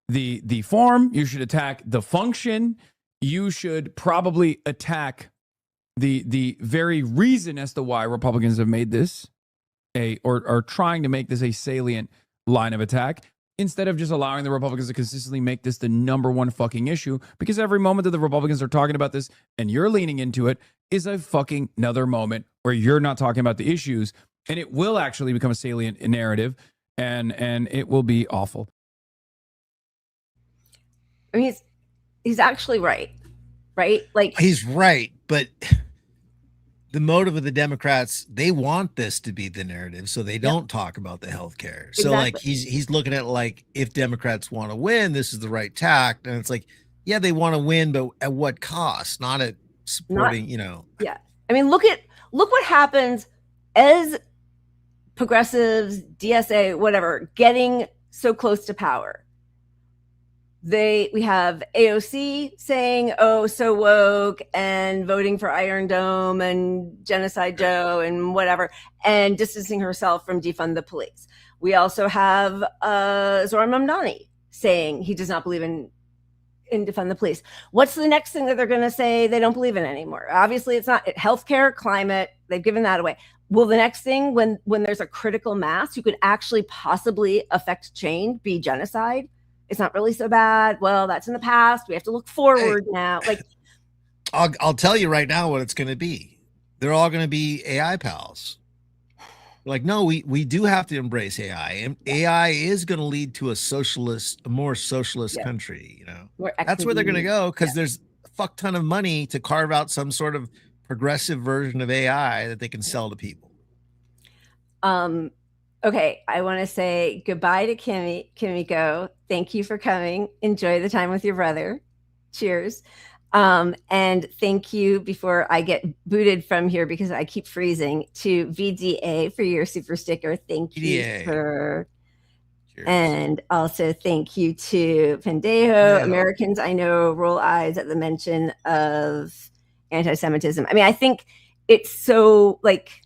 the form. You should attack the function. You should probably attack the very reason as to why Republicans have made this or are trying to make this a salient line of attack instead of just allowing the Republicans to consistently make this the number one fucking issue, because every moment that the Republicans are talking about this and you're leaning into it is a fucking another moment where you're not talking about the issues, and it will actually become a salient narrative and it will be awful. I mean, he's actually right. right? Like he's right, but the motive of the Democrats, they want this to be the narrative, so they don't talk about the healthcare. So like he's looking at like, if Democrats want to win, this is the right tact, and it's like, yeah, they want to win, but at what cost? Not at supporting, Yeah, I mean, look what happens as progressives, DSA, whatever, getting so close to power. We have AOC saying, "Oh, so woke," and voting for Iron Dome and Genocide Joe and whatever, and distancing herself from defund the police. We also have Hasan Mamdani saying he does not believe in defund the police. What's the next thing that they're going to say they don't believe in anymore? Obviously, it's not healthcare, climate. They've given that away. Will the next thing, when there's a critical mass who could actually possibly affect change, be genocide? It's not really so bad. Well, that's in the past. We have to look forward now. Like, I'll tell you right now what it's going to be. They're all going to be AI pals. Like, no, we do have to embrace AI, and AI is going to lead to a more socialist country. That's where they're going to go, because there's a fuck ton of money to carve out some sort of progressive version of AI that they can sell to people. Okay, I want to say goodbye to Kimiko. Thank you for coming. Enjoy the time with your brother. Cheers. And thank you, before I get booted from here because I keep freezing, to VDA for your super sticker. Thank you, sir. And also thank you to Pendejo. Americans I know roll eyes at the mention of anti-Semitism. I mean, I think it's so, like,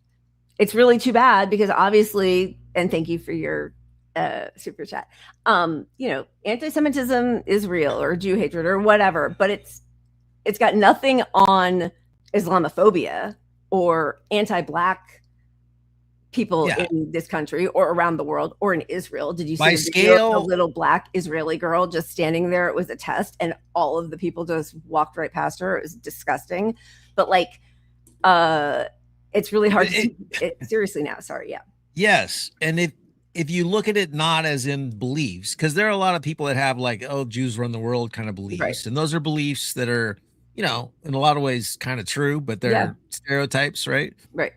it's really too bad, because obviously, and thank you for your super chat, anti-Semitism is real, or Jew hatred or whatever, but it's got nothing on Islamophobia or anti-Black people in this country or around the world or in Israel. Did you see a little Black Israeli girl just standing there? It was a test, and all of the people just walked right past her. It was disgusting. But like, it's really hard to take it seriously now. Sorry. Yeah. Yes. And if you look at it not as in beliefs, because there are a lot of people that have like, oh, Jews run the world kind of beliefs. Right. And those are beliefs that are, in a lot of ways kind of true, but they're stereotypes, right? Right.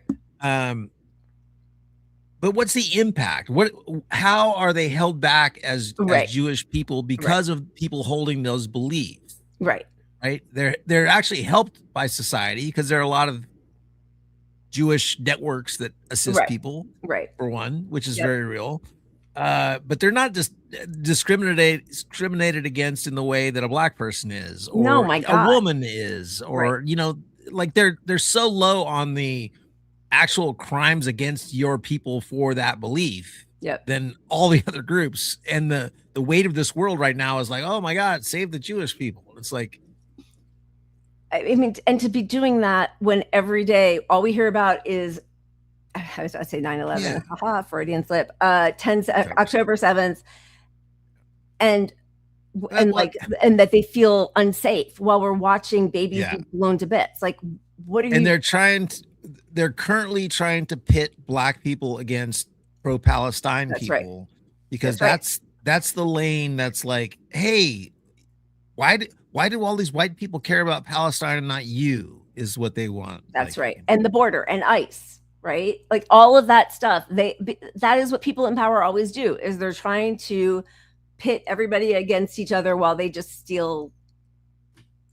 But what's the impact? How are they held back as Jewish people because of people holding those beliefs? Right. Right. They're actually helped by society, because there are a lot of Jewish networks that assist people, for one, which is very real. But they're not just discriminated against in the way that a Black person is, or a woman is, or like they're so low on the actual crimes against your people for that belief than all the other groups. And the weight of this world right now is like, oh my God, save the Jewish people. It's like, I mean, and to be doing that when every day all we hear about is, I was about to say 9/11, haha, Freudian slip, October 7th, and that they feel unsafe while we're watching babies be blown to bits. Like, what are you? And they're currently trying to pit Black people against pro-Palestine people, because that's the lane that's like, hey, why do all these white people care about Palestine and not you, is what they want. That's right. And the border and ICE, right? Like all of that stuff. That is what people in power always do, is they're trying to pit everybody against each other while they just steal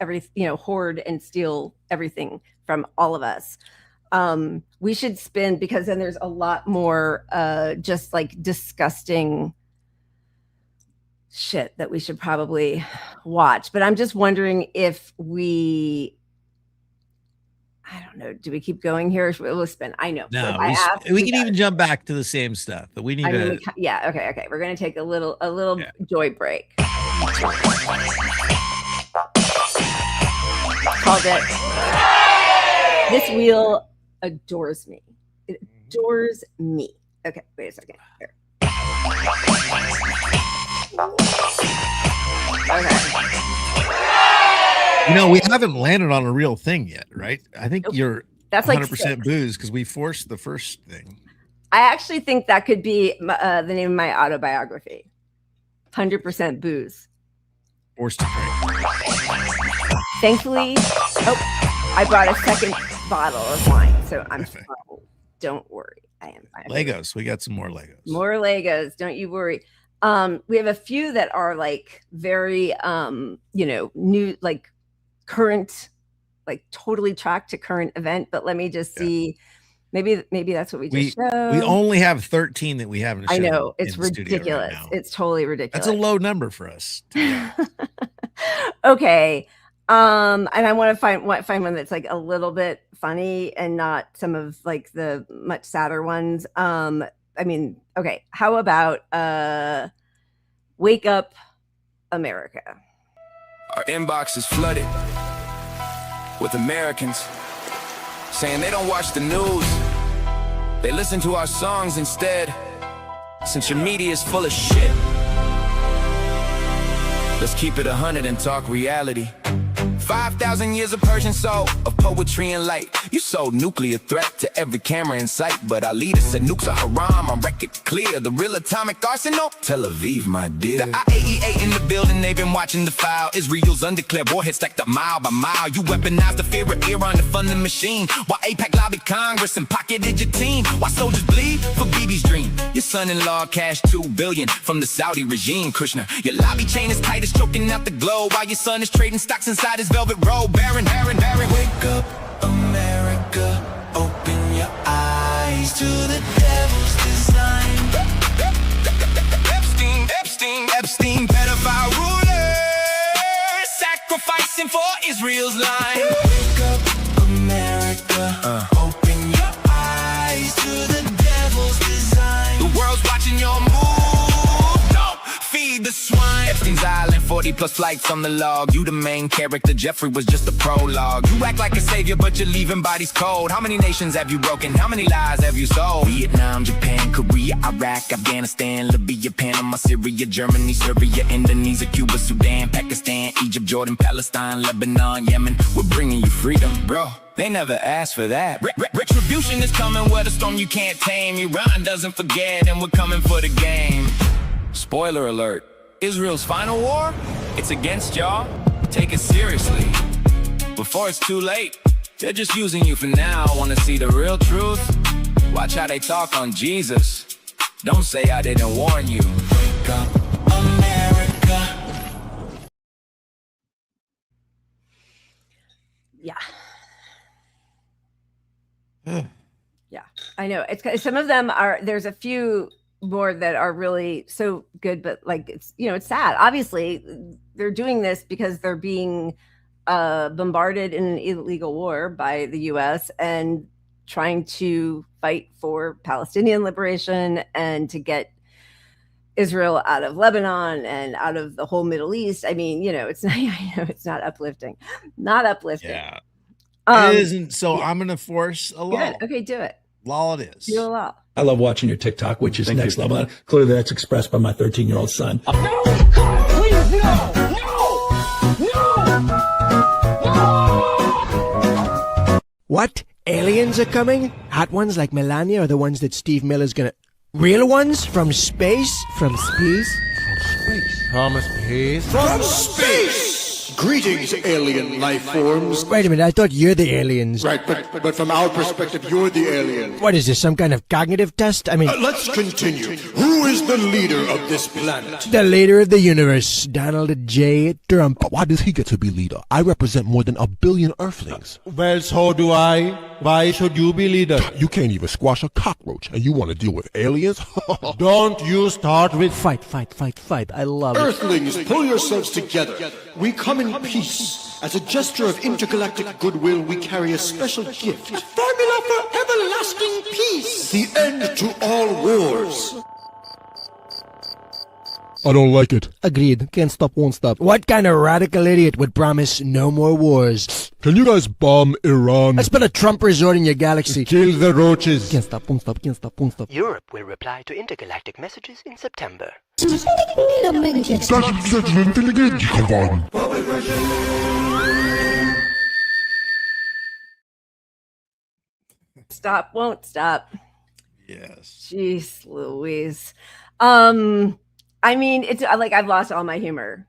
hoard and steal everything from all of us. We should spin, because then there's a lot more just like disgusting shit that we should probably watch. But I'm just wondering if I don't know, do we keep going here? We'll spin. I know. No, we can even jump back to the same stuff, but we need to. Okay. We're gonna take a little joy break. Called it. This wheel adores me. It adores me. Okay, wait a second. Here. Okay. We haven't landed on a real thing yet, right? I think that's 100% like booze, because we forced the first thing. I actually think that could be the name of my autobiography. 100% booze. Forced to drink. Thankfully, I brought a second bottle of wine, so I'm fine. Don't worry. I am fine. Legos. We got some more Legos. More Legos. Don't you worry. We have a few that are like very, new, like current, like totally tracked to current event. But let me just see. Maybe that's what we just showed. We only have 13 that we haven't shown. I know. It's ridiculous. Right, it's totally ridiculous. That's a low number for us. Okay. And I want to find one that's like a little bit funny and not some of like the much sadder ones. Okay. How about Wake Up America? Our inbox is flooded with Americans saying they don't watch the news. They listen to our songs instead, since your media is full of shit. Let's keep it 100 and talk reality. 5,000 years of Persian soul, of poetry and light. You sold nuclear threat to every camera in sight, but our leader said nukes are haram on record clear. The real atomic arsenal, Tel Aviv, my dear. The IAEA in the building, they've been watching the file. Israel's undeclared warhead stacked up mile by mile. You weaponized the fear of Iran to fund the machine, while AIPAC lobbied Congress and pocketed your team. While soldiers bleed for Bibi's dream. Your son-in-law cashed $2 billion from the Saudi regime, Kushner. Your lobby chain is tight as choking out the globe, while your son is trading stocks inside his velvet robe. Baron. Wake up, America, open your eyes to the devil's design. Epstein, pedophile ruler, sacrificing for Israel's line. Wake up, America, open your eyes to the devil's design. The world's watching your move. The swine. Epstein's Island, 40 plus flights on the log. You the main character, Jeffrey was just a prologue. You act like a savior, but you're leaving bodies cold. How many nations have you broken? How many lies have you sold? Vietnam, Japan, Korea, Iraq, Afghanistan, Libya, Panama, Syria, Germany, Serbia, Indonesia, Cuba, Sudan, Pakistan, Egypt, Jordan, Palestine, Lebanon, Yemen. We're bringing you freedom, bro. They never asked for that. Retribution is coming with a storm you can't tame. Iran doesn't forget, and we're coming for the game. Spoiler alert. Israel's final war? It's against y'all. Take it seriously before it's too late. They're just using you for now. Want to see the real truth? Watch how they talk on Jesus. Don't say I didn't warn you. Wake up, America. Yeah. Yeah, I know. It's some of them are. There's a few more that are really so good, but like it's sad. Obviously they're doing this because they're being bombarded in an illegal war by the US and trying to fight for Palestinian liberation and to get Israel out of Lebanon and out of the whole Middle East. I mean, it's not uplifting. Yeah. It isn't. So I'm going to force a law. Good. Okay, do it. Law it is. Do a law. I love watching your TikTok, which is next level. Clearly, that's expressed by my 13-year-old son. No! Please, no! What? Aliens are coming? Hot ones like Melania or the ones that Steve Miller's gonna... Real ones? From space? From space? From space? From space! Greetings, alien life forms. Wait a minute, I thought you're the aliens. Right, but from our perspective, you're the alien. What is this, some kind of cognitive test? I mean... let's continue. Who is the leader of this planet? The leader of the universe, Donald J. Trump. But why does he get to be leader? I represent more than 1 billion Earthlings. Well, so do I. Why should you be leader? You can't even squash a cockroach, and you want to deal with aliens? Don't you start with... Fight. I love Earthlings, pull yourselves together. We come in peace. As a gesture of intergalactic goodwill, we carry a special gift. A formula for everlasting peace. The end to all wars. I don't like it. Agreed. Can't stop, won't stop. What kind of radical idiot would promise no more wars? Can you guys bomb Iran? Let's put a Trump resort in your galaxy. Kill the roaches. Can't stop, won't stop. Europe will reply to intergalactic messages in September. Stop, won't stop. Yes. Jeez Louise. I mean, it's like I've lost all my humor.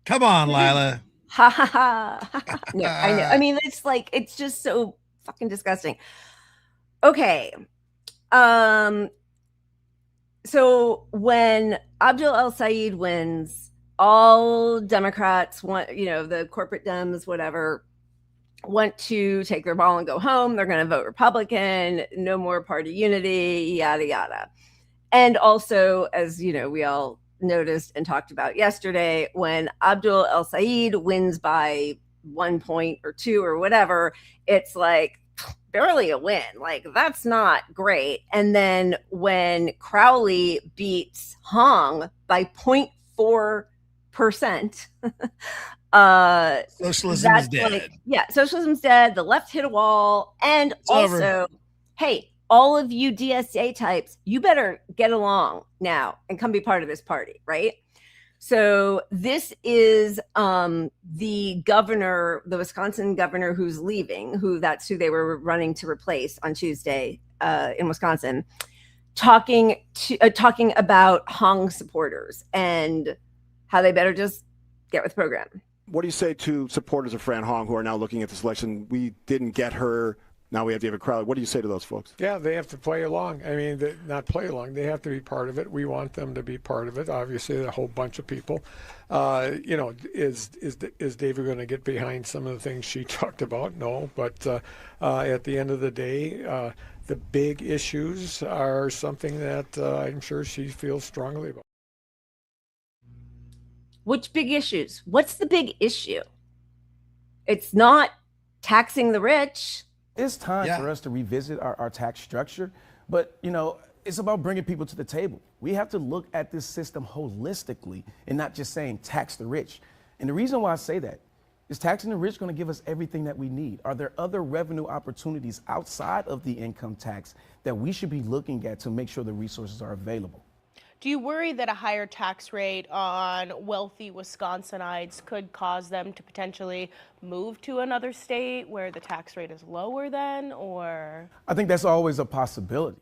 Come on, Lila. Ha ha ha. No, I know. I mean, it's like, it's just so fucking disgusting. Okay. So when Abdul El-Sayed wins, all Democrats want, the corporate Dems, whatever, want to take their ball and go home. They're going to vote Republican, no more party unity, yada, yada. And also, as we all noticed and talked about yesterday, when Abdul El-Sayed wins by 1 point or 2 or whatever, it's like barely a win. Like, that's not great. And then when Crowley beats Hong by 0.4%, socialism is dead. Socialism's dead. The left hit a wall. And It's also, over. Hey, all of you DSA types, you better get along now and come be part of this party, right? So this is the governor, the Wisconsin governor who's leaving, that's who they were running to replace on Tuesday in Wisconsin, talking about Hong supporters and how they better just get with the program. What do you say to supporters of Fran Hong who are now looking at this election? We didn't get her. Now we have David Crowley. What do you say to those folks? Yeah, they have to play along. I mean, not play along. They have to be part of it. We want them to be part of it. Obviously, a whole bunch of people. Is David going to get behind some of the things she talked about? No. But at the end of the day, the big issues are something that I'm sure she feels strongly about. Which big issues? What's the big issue? It's not taxing the rich. It's time for us to revisit our tax structure, but it's about bringing people to the table. We have to look at this system holistically and not just saying tax the rich. And the reason why I say that is taxing the rich going to give us everything that we need. Are there other revenue opportunities outside of the income tax that we should be looking at to make sure the resources are available? Do you worry that a higher tax rate on wealthy Wisconsinites could cause them to potentially move to another state where the tax rate is lower then, or? I think that's always a possibility.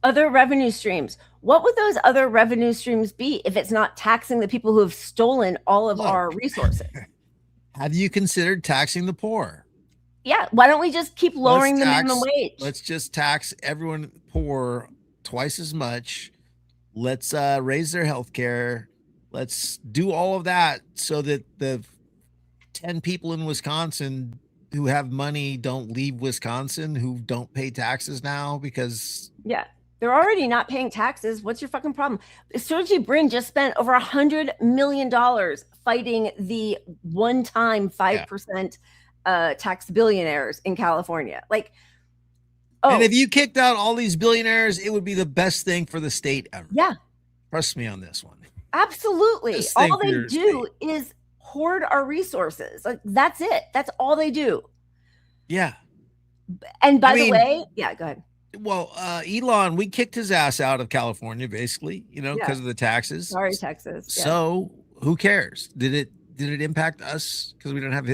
Other revenue streams. What would those other revenue streams be if it's not taxing the people who have stolen all of our resources? Have you considered taxing the poor? Yeah. Why don't we just keep lowering the minimum wage? Let's just tax everyone poor twice as much. Let's raise their health care. Let's do all of that so that the 10 people in Wisconsin who have money don't leave Wisconsin, who don't pay taxes now because... Yeah, they're already not paying taxes. What's your fucking problem? Sergey Brin just spent over $100 million fighting the one-time 5% tax billionaires in California. Like, and if you kicked out all these billionaires, it would be the best thing for the state ever. Yeah. Trust me on this one. Absolutely. All they do is hoard our resources. Like, that's it. That's all they do. Yeah. And by the way, yeah, go ahead. Well, Elon, we kicked his ass out of California, basically, because of the taxes. Sorry, Texas. Yeah. So who cares? Did it impact us? Because we don't have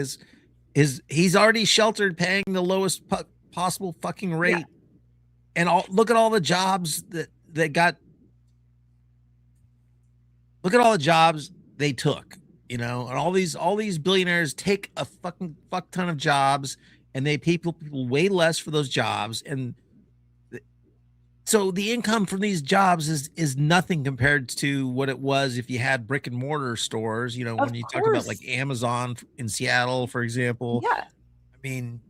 he's already sheltered paying the lowest possible fucking rate. And look at all the jobs that got, look at all the jobs they took, and all these billionaires take a fucking fuck ton of jobs and they pay people way less for those jobs. And so the income from these jobs is nothing compared to what it was if you had brick and mortar stores, when you talk about like Amazon in Seattle, for example. Yeah. I mean,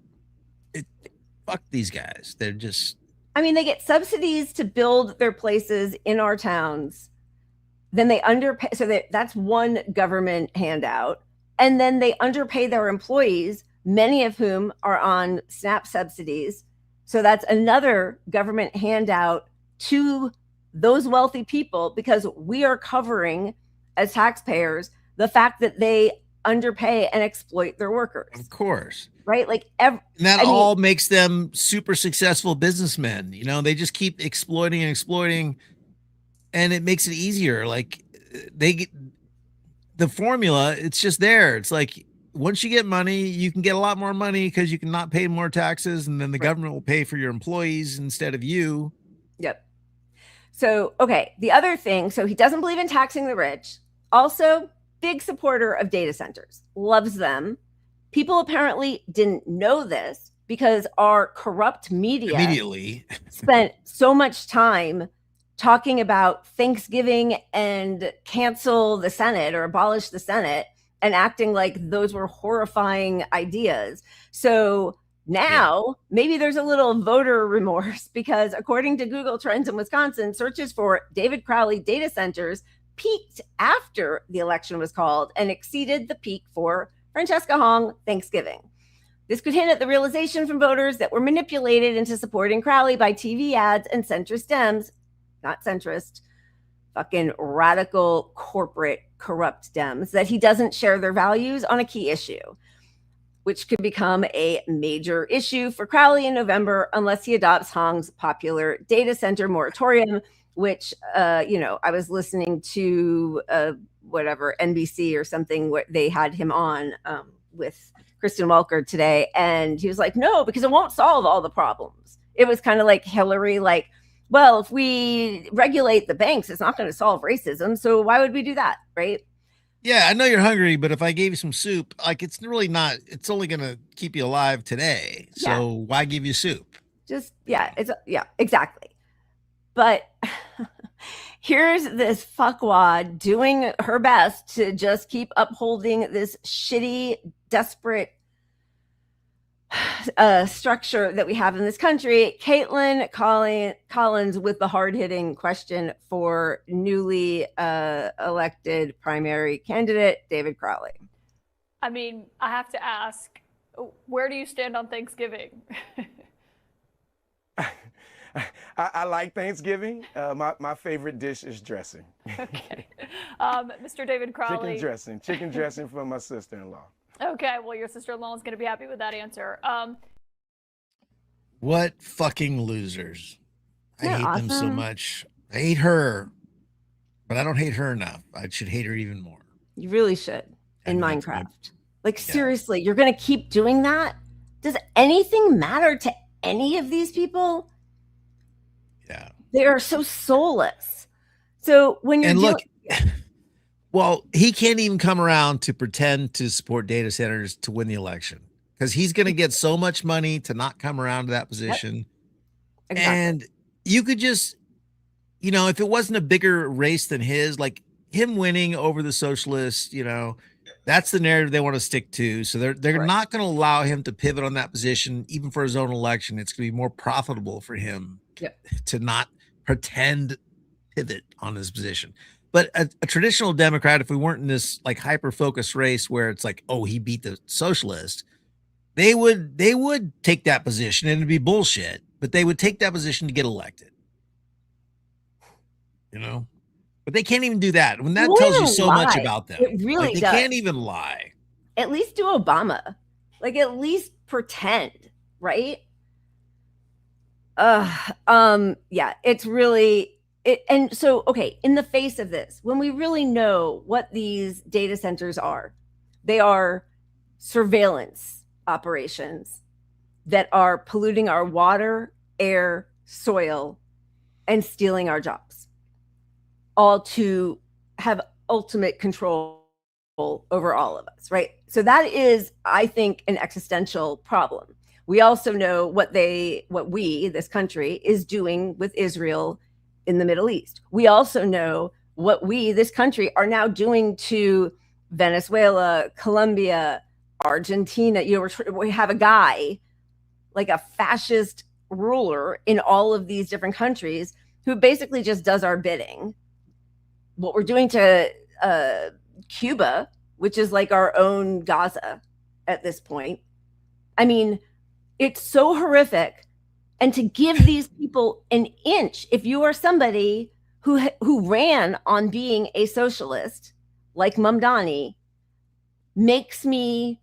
fuck these guys. They're just... I mean, they get subsidies to build their places in our towns. Then they underpay. So that's one government handout. And then they underpay their employees, many of whom are on SNAP subsidies. So that's another government handout to those wealthy people, because we are covering as taxpayers the fact that they underpay and exploit their workers. Of course. Right? Like all makes them super successful businessmen. They just keep exploiting and exploiting, and it makes it easier. Like they get the formula, it's just there. It's like once you get money, you can get a lot more money because you can not pay more taxes, and then the government will pay for your employees instead of you. Yep. So, okay. The other thing, so he doesn't believe in taxing the rich. Also, big supporter of data centers, loves them. People apparently didn't know this because our corrupt media immediately spent so much time talking about Thanksgiving and cancel the Senate or abolish the Senate and acting like those were horrifying ideas. So now maybe there's a little voter remorse because according to Google Trends in Wisconsin, searches for David Crowley data centers peaked after the election was called and exceeded the peak for Francesca Hong Thanksgiving. This could hint at the realization from voters that were manipulated into supporting Crowley by TV ads and centrist Dems, not centrist, fucking radical corporate corrupt Dems, that he doesn't share their values on a key issue, which could become a major issue for Crowley in November unless he adopts Hong's popular data center moratorium, which, I was listening to whatever NBC or something where they had him on with Kristen Welker today. And he was like, no, because it won't solve all the problems. It was kind of like Hillary, like, well, if we regulate the banks, it's not going to solve racism. So why would we do that? Right. Yeah, I know you're hungry, but if I gave you some soup, like it's really not, it's only going to keep you alive today. So why give you soup? Exactly. But here's this fuckwad doing her best to just keep upholding this shitty, desperate structure that we have in this country. Caitlin Collins with the hard-hitting question for newly elected primary candidate David Crowley. I mean, I have to ask, where do you stand on Thanksgiving? I like Thanksgiving. My favorite dish is dressing. Okay. Mr. David Crowley. Chicken dressing for my sister-in-law. Okay, well, your sister-in-law is going to be happy with that answer. What fucking losers. I hate them so much. I hate her, but I don't hate her enough. I should hate her even more. You really should in Minecraft. Like, seriously, you're going to keep doing that? Does anything matter to any of these people? Yeah. They are so soulless. So when you're well, he can't even come around to pretend to support data centers to win the election because he's going to get so much money to not come around to that position. Exactly. And you could just, if it wasn't a bigger race than his, like him winning over the socialists, that's the narrative they want to stick to. So they're not going to allow him to pivot on that position, even for his own election. It's going to be more profitable for him to not pretend pivot on his position. But a traditional Democrat, if we weren't in this like hyper-focused race where it's like, oh, he beat the socialist, they would take that position and it'd be bullshit, but they would take that position to get elected. But they can't even do that. When that tells you so much about them. It really does. They can't even lie. At least do Obama. Like at least pretend, right? It's really and so okay, in the face of this, when we really know what these data centers are, they are surveillance operations that are polluting our water, air, soil, and stealing our jobs, all to have ultimate control over all of us, right? So that is, I think, an existential problem. We also know what we, this country, is doing with Israel in the Middle East. We also know what we, this country, are now doing to Venezuela, Colombia, Argentina. We have a guy, like a fascist ruler in all of these different countries who basically just does our bidding. What we're doing to Cuba, which is like our own Gaza at this point. I mean, it's so horrific. And to give these people an inch, if you are somebody who ran on being a socialist, like Mamdani, makes me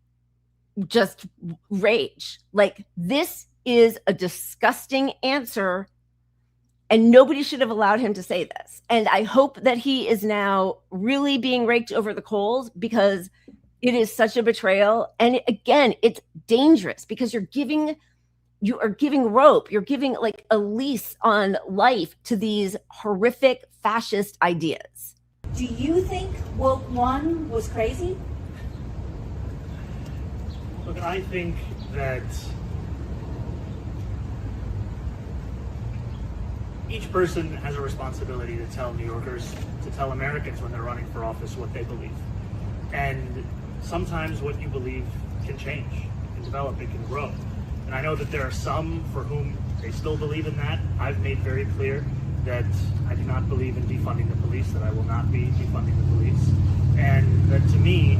just rage. Like, this is a disgusting answer, and nobody should have allowed him to say this. And I hope that he is now really being raked over the coals because it is such a betrayal. And again, it's dangerous because you are giving rope, you're giving like a lease on life to these horrific fascist ideas. Do you think Woke One was crazy? Look, I think that each person has a responsibility to tell New Yorkers, to tell Americans when they're running for office what they believe. And sometimes what you believe can change, it can develop, it can grow. And I know that there are some for whom they still believe in that. I've made very clear that I do not believe in defunding the police, that I will not be defunding the police. And that to me,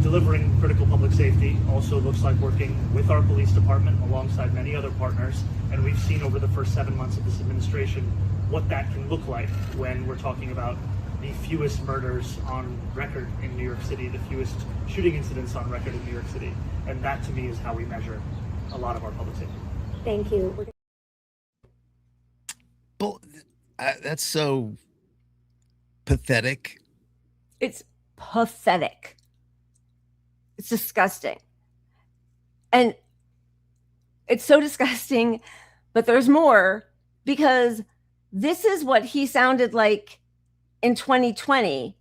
delivering critical public safety also looks like working with our police department alongside many other partners. And we've seen over the first 7 months of this administration what that can look like when we're talking about the fewest murders on record in New York City, the fewest shooting incidents on record in New York City. And that to me is how we measure a lot of our public safety. Thank you. That's so pathetic. It's pathetic. It's disgusting. And it's so disgusting, but there's more, because this is what he sounded like in 2020,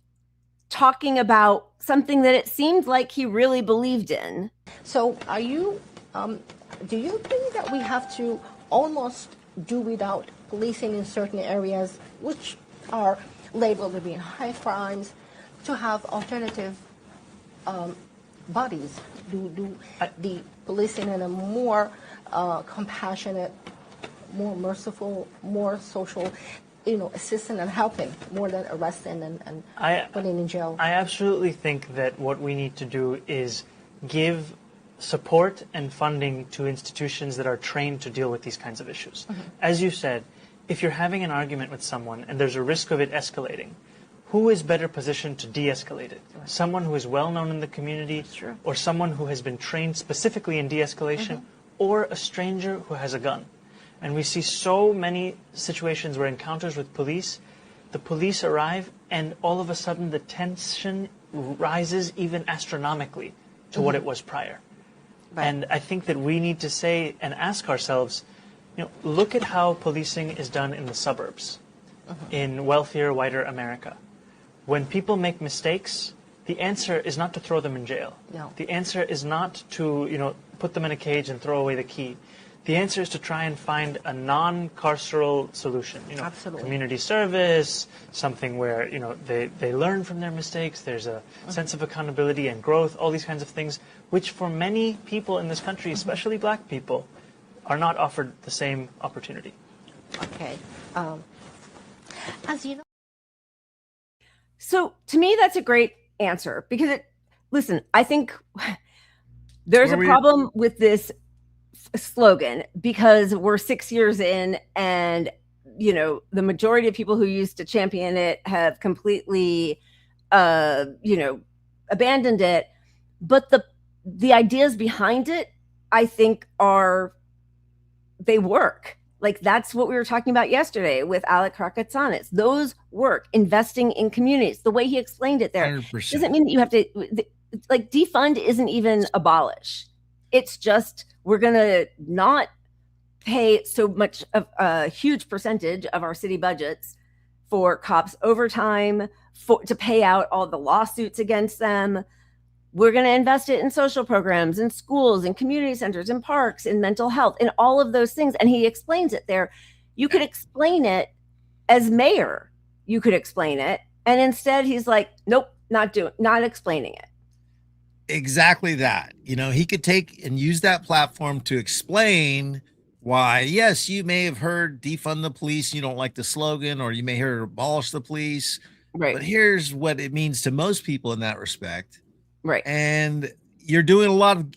talking about something that it seemed like he really believed in. So are you, do you think that we have to almost do without policing in certain areas which are labeled to be high crimes, to have alternative bodies, do the policing in a more compassionate, more merciful, more social, assisting and helping, more than arresting and putting in jail? I absolutely think that what we need to do is give support and funding to institutions that are trained to deal with these kinds of issues. Mm-hmm. As you said, if you're having an argument with someone and there's a risk of it escalating, who is better positioned to de-escalate it? Right. Someone who is well known in the community, or someone who has been trained specifically in de-escalation, or a stranger who has a gun? And we see so many situations where encounters with police, the police arrive and all of a sudden the tension rises even astronomically to what it was prior. Right. And I think that we need to say and ask ourselves, look at how policing is done in the suburbs, in wealthier, whiter America. When people make mistakes, the answer is not to throw them in jail. No. The answer is not to, put them in a cage and throw away the key. The answer is to try and find a non-carceral solution. Absolutely. Community service, something where they learn from their mistakes. There's a sense of accountability and growth. All these kinds of things, which for many people in this country, especially Black people, are not offered the same opportunity. Okay. As you know. So to me, that's a great answer, because listen, I think there's a problem with this slogan, because we're 6 years in and the majority of people who used to champion it have completely abandoned it, but the ideas behind it, I think, they work. Like, that's what we were talking about yesterday with Alec Krakatsanis. Those work. Investing in communities, the way he explained it there 100%. Doesn't mean that you have to defund isn't even abolish. It's just, we're going to not pay so much of a huge percentage of our city budgets for cops overtime, to pay out all the lawsuits against them. We're going to invest it in social programs, in schools, in community centers, in parks, in mental health, in all of those things. And he explains it there. You could explain it as mayor. You could explain it. And instead he's like, nope, not explaining it. Exactly that. He could take and use that platform to explain why, yes, you may have heard defund the police. You don't like the slogan, or you may hear abolish the police. Right. But here's what it means to most people in that respect. Right. And you're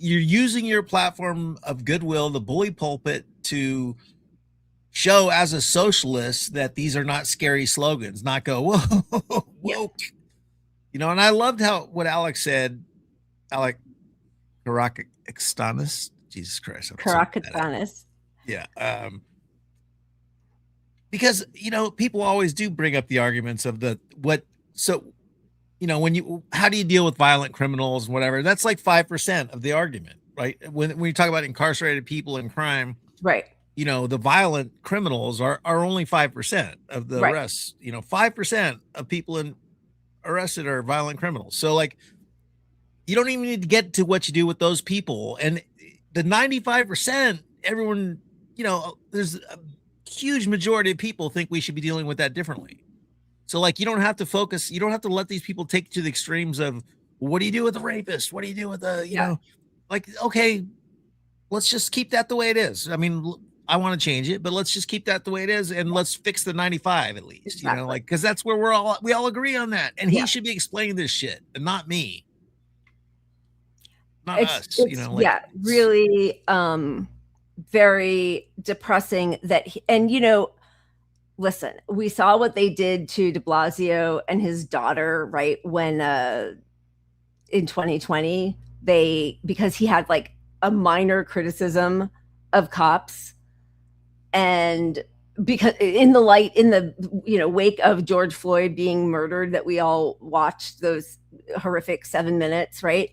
using your platform of goodwill, the bully pulpit, to show as a socialist that these are not scary slogans, not go, whoa, woke. And I loved what Alex said, Alec Krakatsanis, Jesus Christ. Krakatsanis. Yeah. Because, people always do bring up the arguments of how do you deal with violent criminals and whatever? That's like 5% of the argument, right? When you talk about incarcerated people and crime, right? you know, the violent criminals are only 5% of the arrests. You know, 5% of people arrested are violent criminals. So like, you don't even need to get to what you do with those people. And the 95%, everyone, you know, there's a huge majority of people think we should be dealing with that differently. So like, you don't have to focus. You don't have to let these people take you to the extremes of, what do you do with the rapist? What do you do with the, you know, like, okay, let's just keep that the way it is. I mean, I want to change it, but let's just keep that the way it is. And let's fix the 95 at least, you know, like, cause that's where we all agree on that. And he should be explaining this shit and not me. Not us, you know, like, really very depressing that and you know, listen, we saw what they did to de Blasio and his daughter, right? When in 2020, because he had like a minor criticism of cops, and because in the you know, wake of George Floyd being murdered, that we all watched those horrific 7 minutes, right?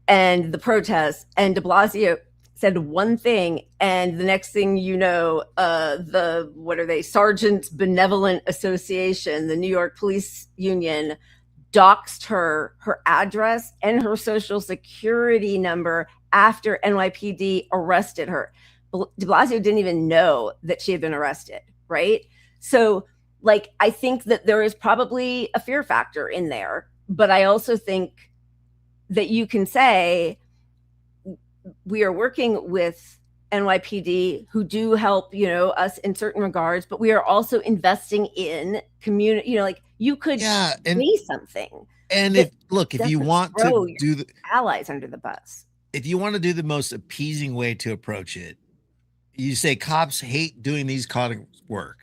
And the protests, and de Blasio said one thing, and the next thing you know, what are they, Sergeants Benevolent Association, the New York Police Union, doxed her address and her social security number after NYPD arrested her. De Blasio didn't even know that she had been arrested, right? So, like, I think that there is probably a fear factor in there, but I also think that you can say, we are working with NYPD who do help, you know, us in certain regards, but we are also investing in community, you know, like you could say something. And if you want to do the allies under the bus, if you want to do the most appeasing way to approach it, you say cops hate doing these kind of work.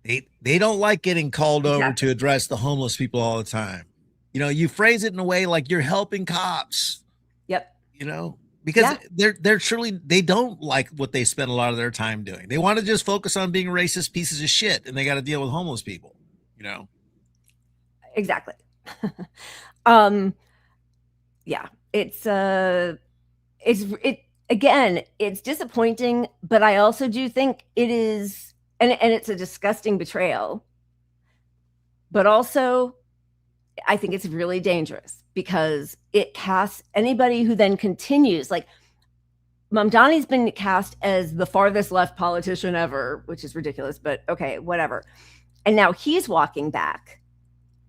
They don't like getting called over to address the homeless people all the time. You know, you phrase it in a way like you're helping cops. Yep. You know, because they're truly, they don't like what they spend a lot of their time doing. They want to just focus on being racist pieces of shit, and they got to deal with homeless people, you know? Exactly. Yeah, again, it's disappointing, but I also do think it is, and it's a disgusting betrayal, but also I think it's really dangerous because it casts anybody who then continues, like Mamdani's been cast as the farthest left politician ever, which is ridiculous, but okay, whatever. And now he's walking back,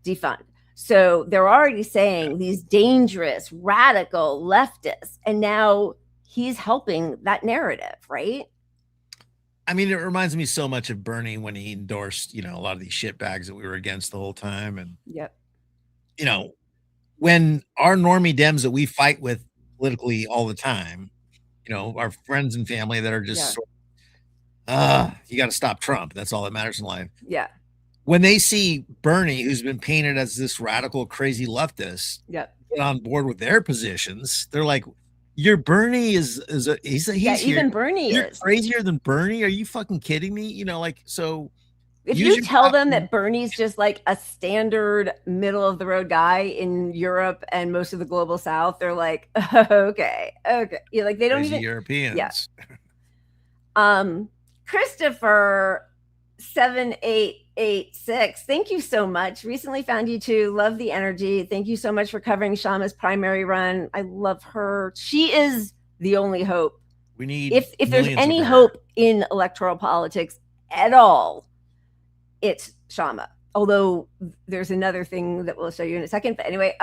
defund. So they're already saying these dangerous, radical leftists, and now he's helping that narrative, right? I mean, it reminds me so much of Bernie when he endorsed, you know, a lot of these shitbags that we were against the whole time. And, you know, when our normie Dems that we fight with politically all the time, you know, our friends and family that are just, you got to stop Trump. That's all that matters in life. Yeah. When they see Bernie, who's been painted as this radical, crazy leftist, get on board with their positions, they're like, "Your Bernie he's even Bernie You're is crazier than Bernie. Are you fucking kidding me?" You know, like, so if you tell them that Bernie's just like a standard middle of the road guy in Europe and most of the global South, they're like, okay. You like, they don't crazy even Europeans. Christopher 7886, thank you so much. Recently found you too. Love the energy. Thank you so much for covering Shama's primary run. I love her. She is the only hope. We need if there's any hope in electoral politics at all, it's Shama. Although there's another thing that we'll show you in a second. But anyway,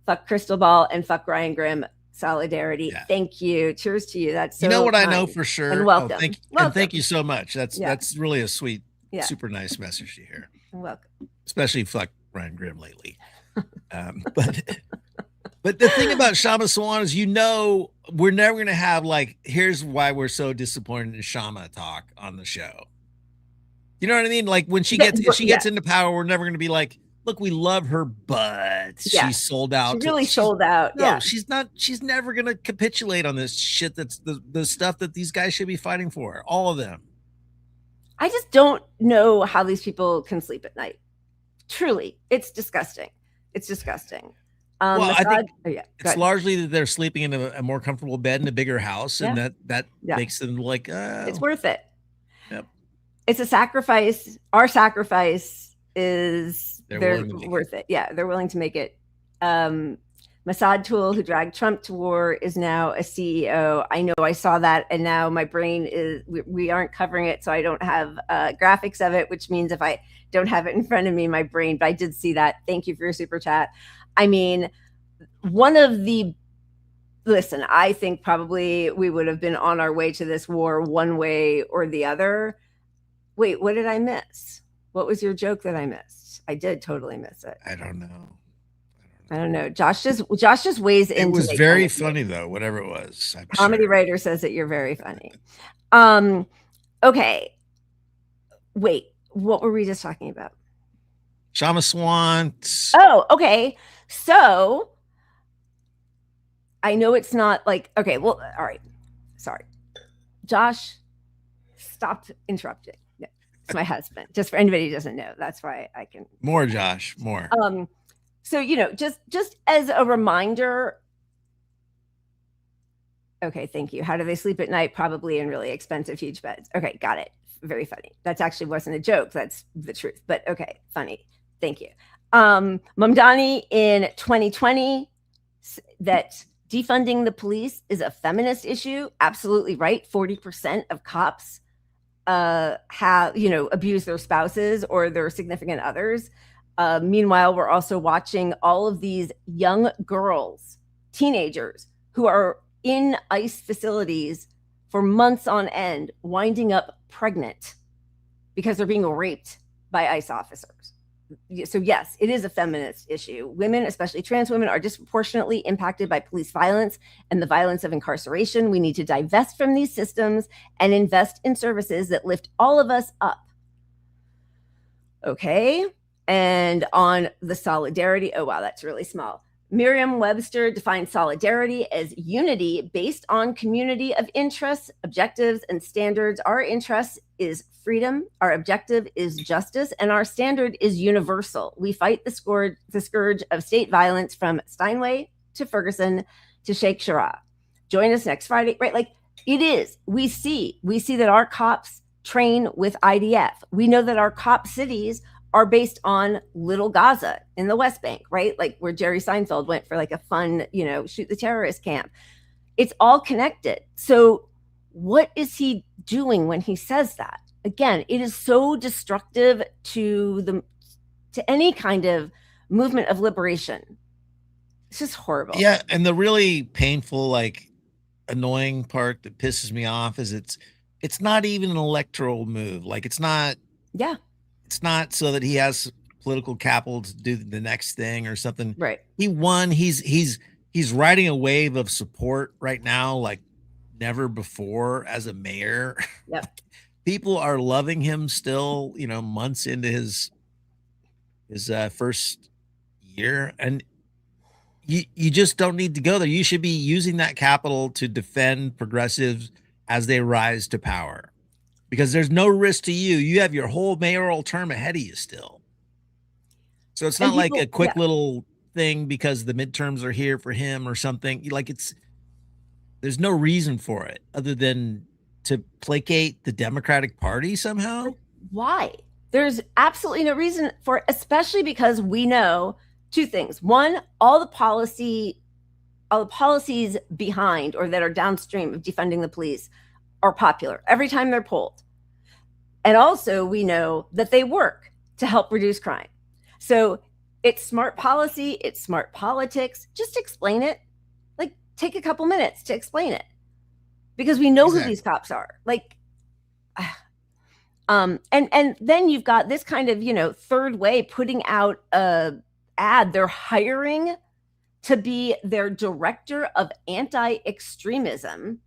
fuck Crystal Ball and fuck Ryan Grimm. Solidarity. Thank you. Cheers to you. That's so, you know what kind. I know for sure. And welcome. And thank you so much. That's really a sweet, super nice message to hear. Welcome. Especially fuck Ryan Grimm lately. But the thing about Shama Swan is, you know, we're never going to have like, here's why we're so disappointed in Shama talk on the show. You know what I mean? Like when she gets, if she gets into power, we're never going to be like, look, we love her, but she's sold out. She really sold out. No, she's not. She's never going to capitulate on this shit. That's the stuff that these guys should be fighting for. All of them. I just don't know how these people can sleep at night. Truly, it's disgusting. It's disgusting. Well, I think oh, yeah, it's largely that they're sleeping in a more comfortable bed in a bigger house, and Yeah. that Yeah. makes them like, it's worth it. Yep. It's a sacrifice. Our sacrifice is They're they're willing to make worth it. Yeah, they're willing to make it. Mossad Tool, who dragged Trump to war, is now a CEO. I know I saw that, and now my brain is, we aren't covering it, so I don't have graphics of it, which means if I don't have it in front of me, my brain, but I did see that. Thank you for your super chat. I mean, listen, I think probably we would have been on our way to this war one way or the other. Wait, what did I miss? What was your joke that I missed? I did totally miss it. I don't know. I don't know. Josh just weighs in. It was very funny though, whatever it was. I'm Comedy sure. writer says that you're very funny. Okay. Wait, what were we just talking about? Shama Swan. Oh, okay. So I know it's not like, okay, well, all right. Sorry. Josh, stop interrupting. No, it's my husband. Just for anybody who doesn't know, that's why I can. More, Josh, more. So, just as a reminder. Okay, thank you. How do they sleep at night? Probably in really expensive, huge beds. Okay, got it. Very funny. That's actually wasn't a joke. That's the truth. But okay, funny. Thank you. Mamdani in 2020 that defunding the police is a feminist issue. Absolutely right. 40% of cops have, abuse their spouses or their significant others. Meanwhile, we're also watching all of these young girls, teenagers who are in ICE facilities for months on end, winding up pregnant because they're being raped by ICE officers. So yes, it is a feminist issue. Women, especially trans women, are disproportionately impacted by police violence and the violence of incarceration. We need to divest from these systems and invest in services that lift all of us up. Okay. And on the solidarity, oh wow, that's really small. Merriam-Webster defines solidarity as unity based on community of interests, objectives, and standards. Our interest is freedom, our objective is justice, and our standard is universal. We fight the scourge of state violence from Steinway to Ferguson to Sheikh Jarrah. Join us next Friday, right? Like it is. We see that our cops train with IDF. We know that our cop cities are based on Little Gaza in the West Bank, right? Like where Jerry Seinfeld went for like a fun, shoot the terrorist camp. It's all connected. So what is he doing when he says that? Again, it is so destructive to any kind of movement of liberation. It's just horrible. Yeah, and the really painful, like annoying part that pisses me off is it's not even an electoral move. Like it's not. Yeah. It's not so that he has political capital to do the next thing or something. Right. He won. He's riding a wave of support right now, like never before as a mayor. Yep. People are loving him still, months into his first year. And you just don't need to go there. You should be using that capital to defend progressives as they rise to power. Because there's no risk to you. You have your whole mayoral term ahead of you still. So it's not like a quick little thing because the midterms are here for him or something. Like there's no reason for it other than to placate the Democratic Party somehow. Why? There's absolutely no reason for it, especially because we know two things. One, all the policies behind or that are downstream of defunding the police are popular every time they're polled. And also we know that they work to help reduce crime. So it's smart policy, it's smart politics. Just explain it. Like take a couple minutes to explain it. Because we know who these cops are. Like and then you've got this kind of, third way putting out a ad. They're hiring to be their director of anti-extremism.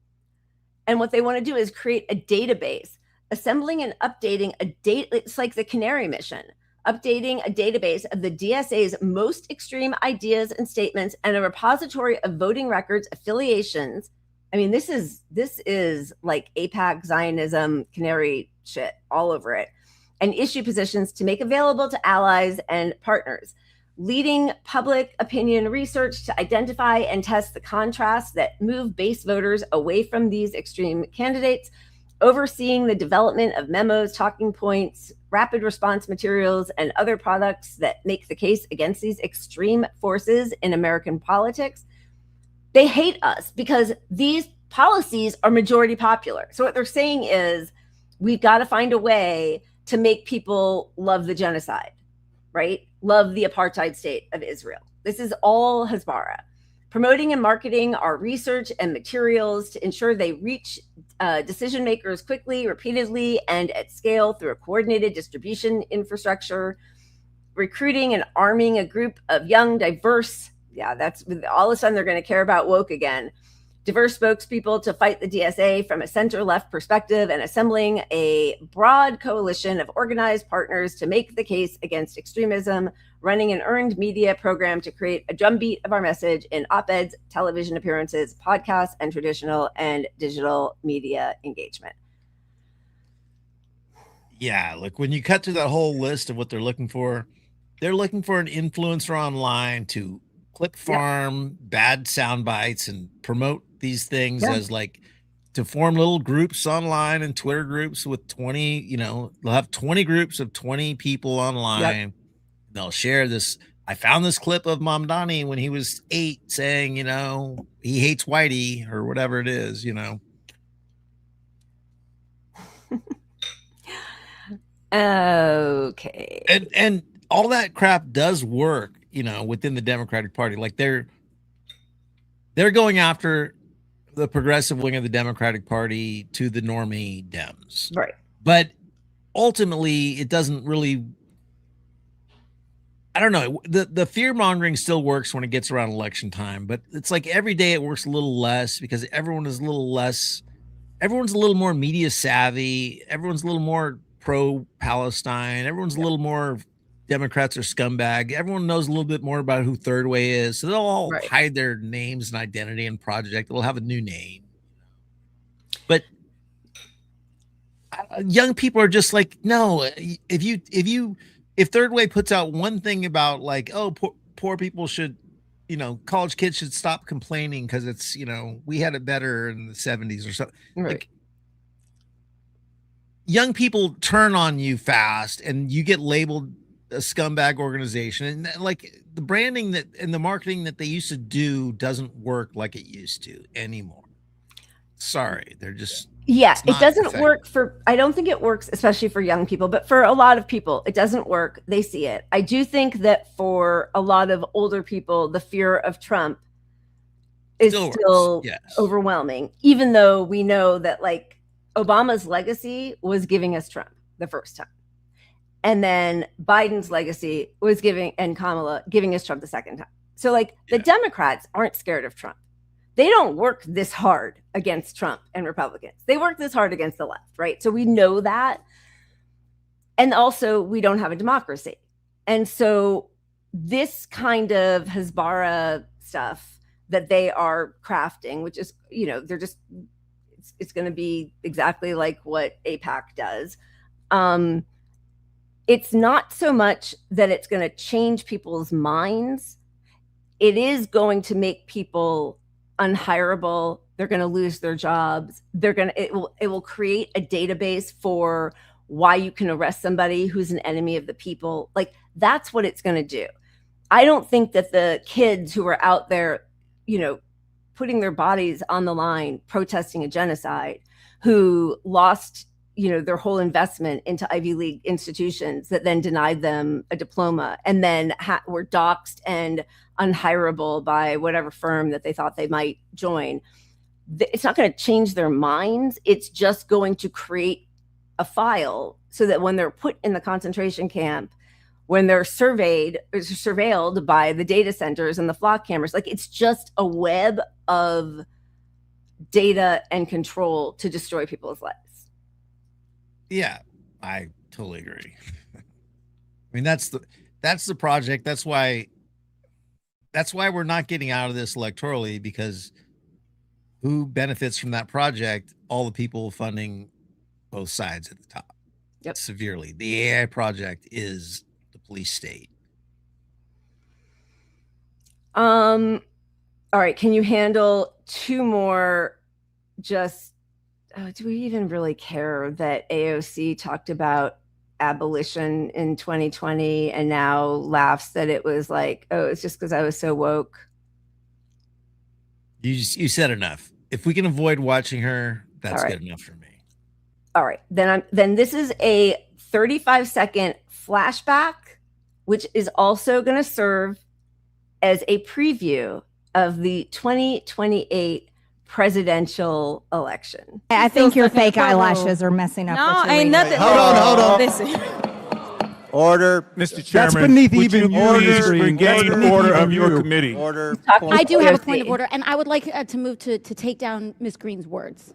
And what they want to do is create a database, assembling and updating it's like the Canary mission, updating a database of the DSA's most extreme ideas and statements and a repository of voting records, affiliations. I mean, this is like AIPAC Zionism Canary shit all over it, and issue positions to make available to allies and partners. leading public opinion research to identify and test the contrasts that move base voters away from these extreme candidates, overseeing the development of memos, talking points, rapid response materials, and other products that make the case against these extreme forces in American politics. They hate us because these policies are majority popular. So what they're saying is we've got to find a way to make people love the genocide, right? Love the apartheid state of Israel. This is all Hasbara. Promoting and marketing our research and materials to ensure they reach decision makers quickly, repeatedly, and at scale through a coordinated distribution infrastructure. Recruiting and arming a group of young, diverse, that's all of a sudden they're going to care about woke again. Diverse spokespeople to fight the DSA from a center-left perspective, and assembling a broad coalition of organized partners to make the case against extremism, running an earned media program to create a drumbeat of our message in op-eds, television appearances, podcasts, and traditional and digital media engagement. Yeah, look, when you cut through that whole list of what they're looking for an influencer online to clip farm bad sound bites and promote these things as like to form little groups online and Twitter groups with 20, they'll have 20 groups of 20 people online. They'll share this. I found this clip of Mamdani when he was 8 saying, he hates Whitey or whatever it is, Okay. And all that crap does work, within the Democratic Party. Like they're going after the progressive wing of the Democratic Party to the normie Dems. Right. But ultimately it doesn't really, I don't know. The fear mongering still works when it gets around election time, but it's like every day it works a little less because everyone's a little more media savvy. Everyone's a little more pro-Palestine. Everyone's a little more Democrats are scumbag. Everyone knows a little bit more about who Third Way is. So they'll all hide their names and identity and project. They'll have a new name. But young people are just like, no, if Third Way puts out one thing about like, oh, poor people should, college kids should stop complaining because it's, we had it better in the 70s or something. Right. Like, young people turn on you fast and you get labeled a scumbag organization, and like the branding that and the marketing that they used to do doesn't work like it used to anymore. Sorry, they're just it doesn't work for, I don't think it works especially for young people, but for a lot of people it doesn't work. They see it. I do think that for a lot of older people the fear of Trump is still overwhelming, even though we know that like Obama's legacy was giving us Trump the first time. And then Biden's legacy was and Kamala giving us Trump the second time. So like the Democrats aren't scared of Trump. They don't work this hard against Trump and Republicans. They work this hard against the left, right? So we know that. And also we don't have a democracy. And so this kind of Hasbara stuff that they are crafting, which is, they're just, it's going to be exactly like what AIPAC does. It's not so much that it's going to change people's minds. It is going to make people unhireable. They're going to lose their jobs. It will create a database for why you can arrest somebody who's an enemy of the people. Like that's what it's going to do. I don't think that the kids who are out there, putting their bodies on the line, protesting a genocide, who lost their whole investment into Ivy League institutions that then denied them a diploma and then were doxxed and unhireable by whatever firm that they thought they might join. It's not going to change their minds. It's just going to create a file so that when they're put in the concentration camp, when they're surveilled by the data centers and the flock cameras, like it's just a web of data and control to destroy people's lives. Yeah, I totally agree. I mean, that's the project. That's why we're not getting out of this electorally, because who benefits from that project? All the people funding both sides at the top. Severely. The AI project is the police state. All right. Can you handle two more? Just, do we even really care that AOC talked about abolition in 2020 and now laughs that it was like, oh, it's just because I was so woke? You said enough. If we can avoid watching her, that's All right. good enough for me. All right. Then this is a 35-second flashback, which is also going to serve as a preview of the 2028 presidential election. I think your fake eyelashes are messing up. No, what you're ain't reading. nothing. Hold on. Listen. Order. Mr. Chairman, That's beneath would even you your please history. regain That's order beneath of your you. committee. Order. I do have a point of order, and I would like to move to take down Ms. Green's words.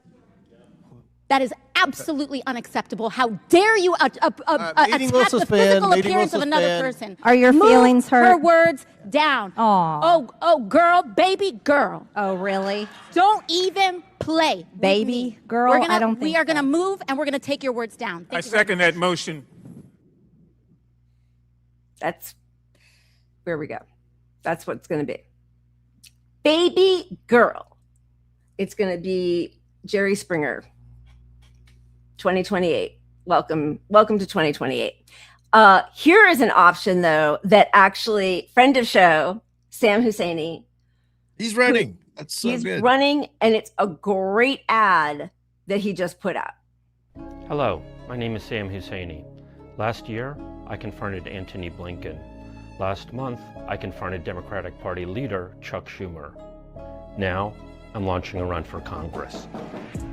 That is absolutely unacceptable. How dare you attack the physical appearance of another person? Are your feelings hurt? Her words down. Oh, girl, baby girl. Oh, really? Don't even play. with Baby me. girl? I don't think we are going to so. move, and we're going to take your words down. I second that motion. That's where we go. That's what it's going to be. Baby girl. It's going to be Jerry Springer. 2028. Welcome to 2028. Here is an option, though, that actually, friend of show, Sam Husseini. He's running. That's so he's good. running, and it's a great ad that he just put out. Hello, my name is Sam Husseini. Last year, I confronted Antony Blinken. Last month, I confronted Democratic Party leader Chuck Schumer. Now, I'm launching a run for Congress.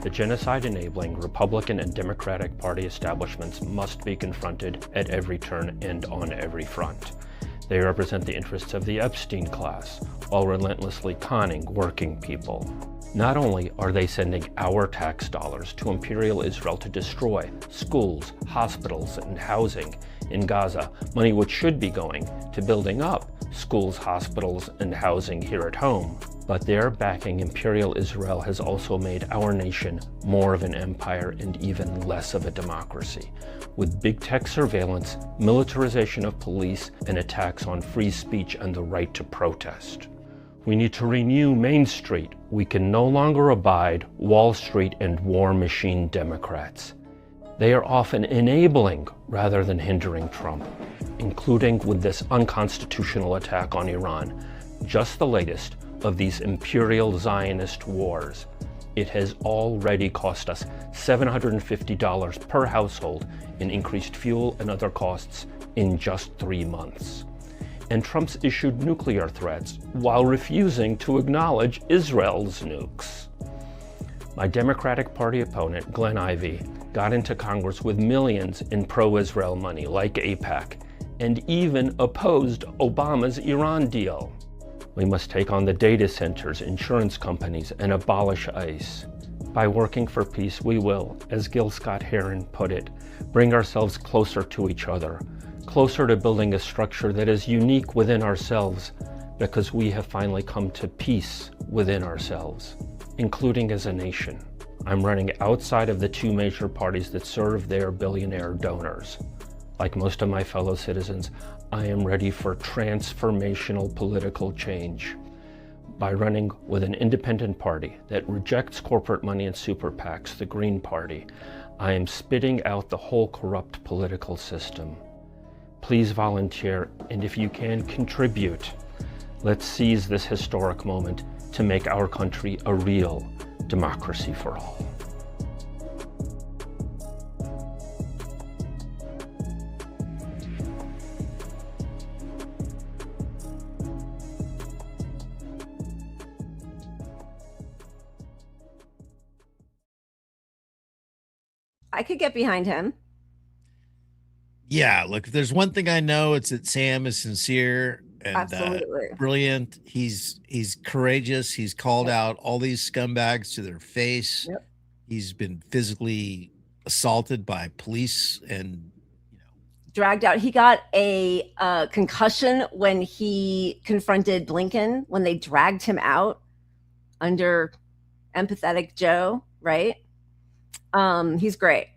The genocide-enabling Republican and Democratic Party establishments must be confronted at every turn and on every front. They represent the interests of the Epstein class, while relentlessly conning working people. Not only are they sending our tax dollars to Imperial Israel to destroy schools, hospitals, and housing in Gaza, money which should be going to building up schools, hospitals, and housing here at home, but their backing Imperial Israel has also made our nation more of an empire and even less of a democracy, with big tech surveillance, militarization of police, and attacks on free speech and the right to protest. We need to renew Main Street. We can no longer abide Wall Street and war machine Democrats. They are often enabling rather than hindering Trump, including with this unconstitutional attack on Iran, just the latest of these imperial Zionist wars. It has already cost us $750 per household in increased fuel and other costs in just 3 months. And Trump's issued nuclear threats while refusing to acknowledge Israel's nukes. My Democratic Party opponent, Glenn Ivey, got into Congress with millions in pro-Israel money like AIPAC, and even opposed Obama's Iran deal. We must take on the data centers, insurance companies, and abolish ICE. By working for peace, we will, as Gil Scott-Heron put it, bring ourselves closer to each other, closer to building a structure that is unique within ourselves, because we have finally come to peace within ourselves, including as a nation. I'm running outside of the two major parties that serve their billionaire donors. Like most of my fellow citizens, I am ready for transformational political change. By running with an independent party that rejects corporate money and super PACs, the Green Party, I am spitting out the whole corrupt political system. Please volunteer, and if you can, contribute. Let's seize this historic moment to make our country a real democracy for all. I could get behind him. Yeah, look, if there's one thing I know, it's that Sam is sincere and Absolutely. brilliant. He's courageous. He's called out all these scumbags to their face. Yep. He's been physically assaulted by police and Dragged out. He got a concussion when he confronted Blinken, when they dragged him out under empathetic Joe, right? He's great.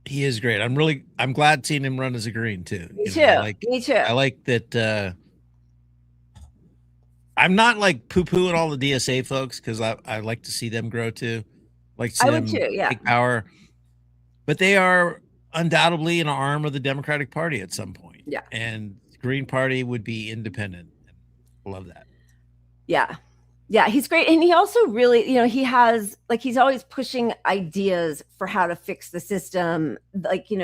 he is great. I'm glad seeing him run as a Green too. Me too. Me too. I like that I'm not like poo-pooing all the DSA folks because I like to see them grow too. Like to see I them would too, yeah. take power. But they are undoubtedly an arm of the Democratic Party at some point. Yeah. And the Green Party would be independent. I love that. Yeah. Yeah, he's great. And he also really, he has, like, he's always pushing ideas for how to fix the system. Like, in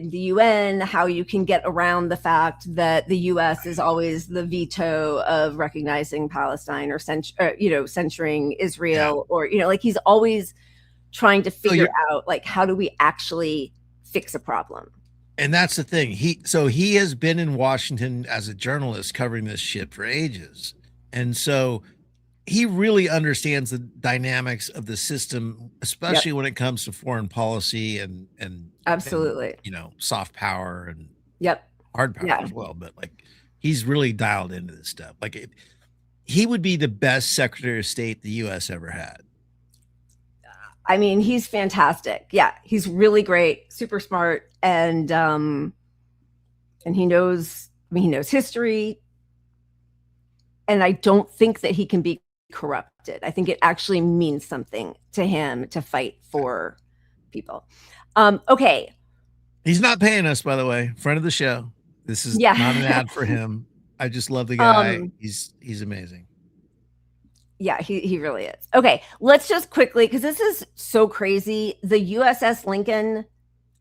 the UN, how you can get around the fact that the US is always the veto of recognizing Palestine or censuring Israel, or, like he's always trying to figure out, like, how do we actually fix a problem? And that's the thing. He has been in Washington as a journalist covering this shit for ages. And so he really understands the dynamics of the system, especially when it comes to foreign policy and absolutely, soft power and hard power as well. But like, he's really dialed into this stuff. Like, he would be the best Secretary of State the U.S. ever had. I mean, he's fantastic. Yeah, he's really great, super smart, and he knows. I mean, he knows history, and I don't think that he can be corrupted. I think it actually means something to him to fight for people. Okay. He's not paying us, by the way. Friend of the show. This is not an ad for him. I just love the guy. He's amazing. Yeah, he really is. Okay, let's just quickly, because this is so crazy. The USS Lincoln,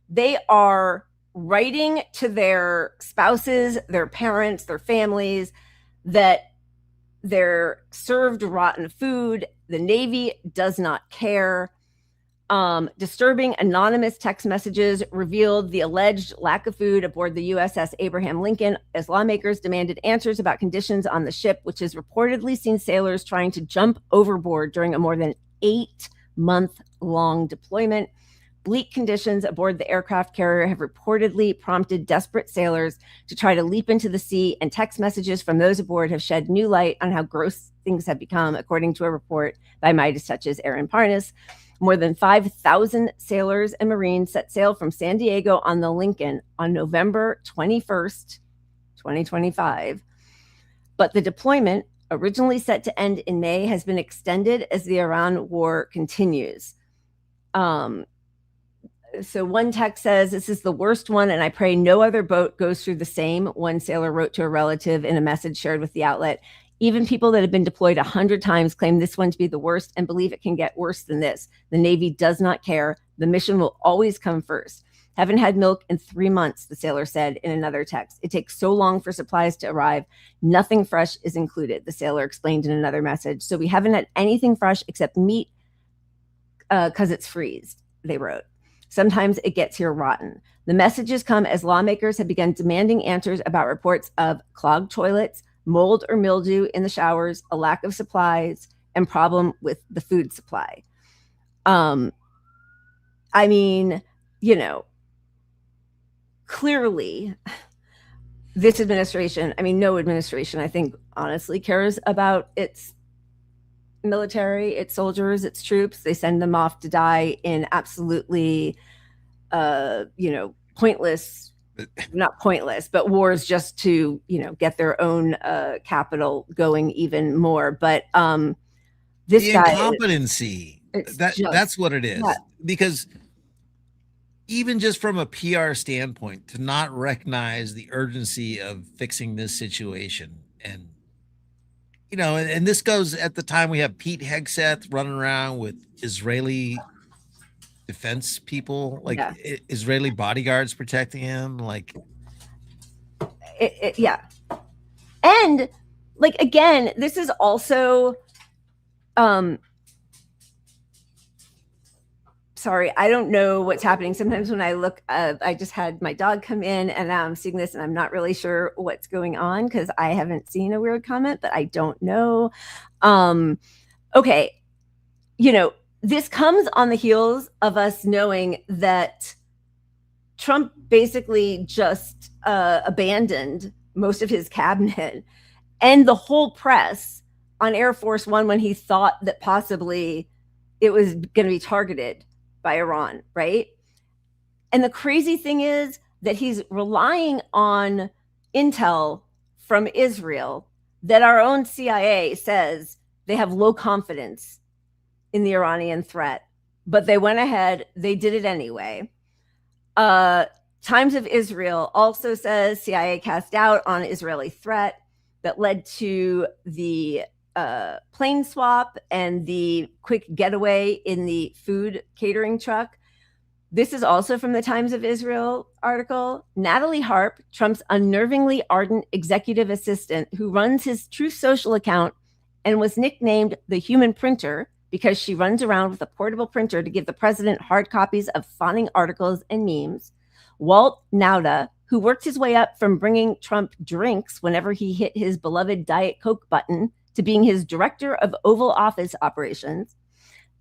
they are writing to their spouses, their parents, their families that they're served rotten food. The Navy does not care. Disturbing anonymous text messages revealed the alleged lack of food aboard the USS Abraham Lincoln as lawmakers demanded answers about conditions on the ship, which has reportedly seen sailors trying to jump overboard during a more than 8-month-long deployment. Bleak conditions aboard the aircraft carrier have reportedly prompted desperate sailors to try to leap into the sea, and text messages from those aboard have shed new light on how gross things have become, according to a report by Midas Touch's Aaron Parnas. More than 5,000 sailors and Marines set sail from San Diego on the Lincoln on November 21st, 2025. But the deployment, originally set to end in May, has been extended as the Iran war continues. So one text says, "This is the worst one, and I pray no other boat goes through the same," one sailor wrote to a relative in a message shared with the outlet. "Even people that have been deployed 100 times claim this one to be the worst and believe it can get worse than this. The Navy does not care. The mission will always come first. Haven't had milk in 3 months," the sailor said in another text. "It takes so long for supplies to arrive. Nothing fresh is included," the sailor explained in another message. "So we haven't had anything fresh except meat because it's freezed," they wrote. "Sometimes it gets here rotten." The messages come as lawmakers have begun demanding answers about reports of clogged toilets, mold or mildew in the showers, a lack of supplies, and problem with the food supply. I mean, clearly this administration, no administration, I think, honestly cares about its military, its soldiers, its troops. They send them off to die in absolutely, pointless, not pointless, but wars just to, get their own capital going even more. But this the guy, incompetency, that's what it is. Yeah. Because even just from a PR standpoint, to not recognize the urgency of fixing this situation, and and this goes at the time we have Pete Hegseth running around with Israeli defense people, like Israeli bodyguards protecting him, like and like, again, this is also sorry, I don't know what's happening. Sometimes when I look, I just had my dog come in and I'm seeing this and I'm not really sure what's going on because I haven't seen a weird comment, but I don't know. Okay. This comes on the heels of us knowing that Trump basically just abandoned most of his cabinet and the whole press on Air Force One when he thought that possibly it was going to be targeted by Iran, right? And the crazy thing is that he's relying on intel from Israel that our own CIA says they have low confidence in the Iranian threat, but they went ahead, they did it anyway. Times of Israel also says CIA cast doubt on Israeli threat that led to the plane swap and the quick getaway in the food catering truck. This is also from the Times of Israel article. Natalie Harp, Trump's unnervingly ardent executive assistant who runs his Truth Social account and was nicknamed the Human Printer because she runs around with a portable printer to give the president hard copies of fawning articles and memes. Walt Nauda, who worked his way up from bringing Trump drinks whenever he hit his beloved Diet Coke button to being his director of Oval Office operations.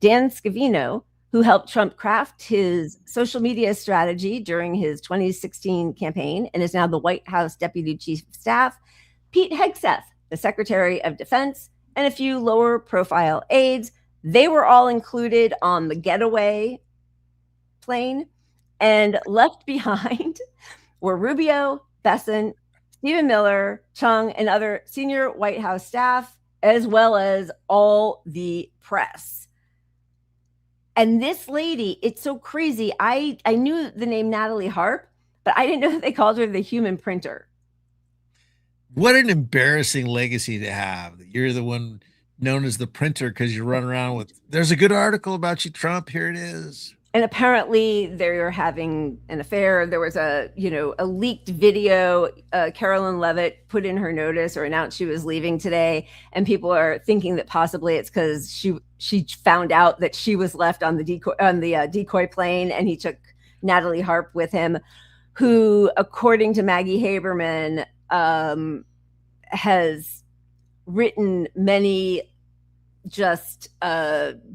Dan Scavino, who helped Trump craft his social media strategy during his 2016 campaign and is now the White House Deputy Chief of Staff. Pete Hegseth, the Secretary of Defense, and a few lower profile aides. They were all included on the getaway plane, and left behind were Rubio, Bessent, Stephen Miller, Chung, and other senior White House staff, as well as all the press. And this lady, it's so crazy. I knew the name Natalie Harp, but I didn't know that they called her the Human Printer. What an embarrassing legacy to have. You're the one known as the printer because you run around with, there's a good article about you, Trump. Here it is. And apparently they're having an affair. There was a leaked video. Carolyn Levitt put in her notice or announced she was leaving today. And people are thinking that possibly it's because she found out that she was left on the decoy plane, and he took Natalie Harp with him, who, according to Maggie Haberman, has written many just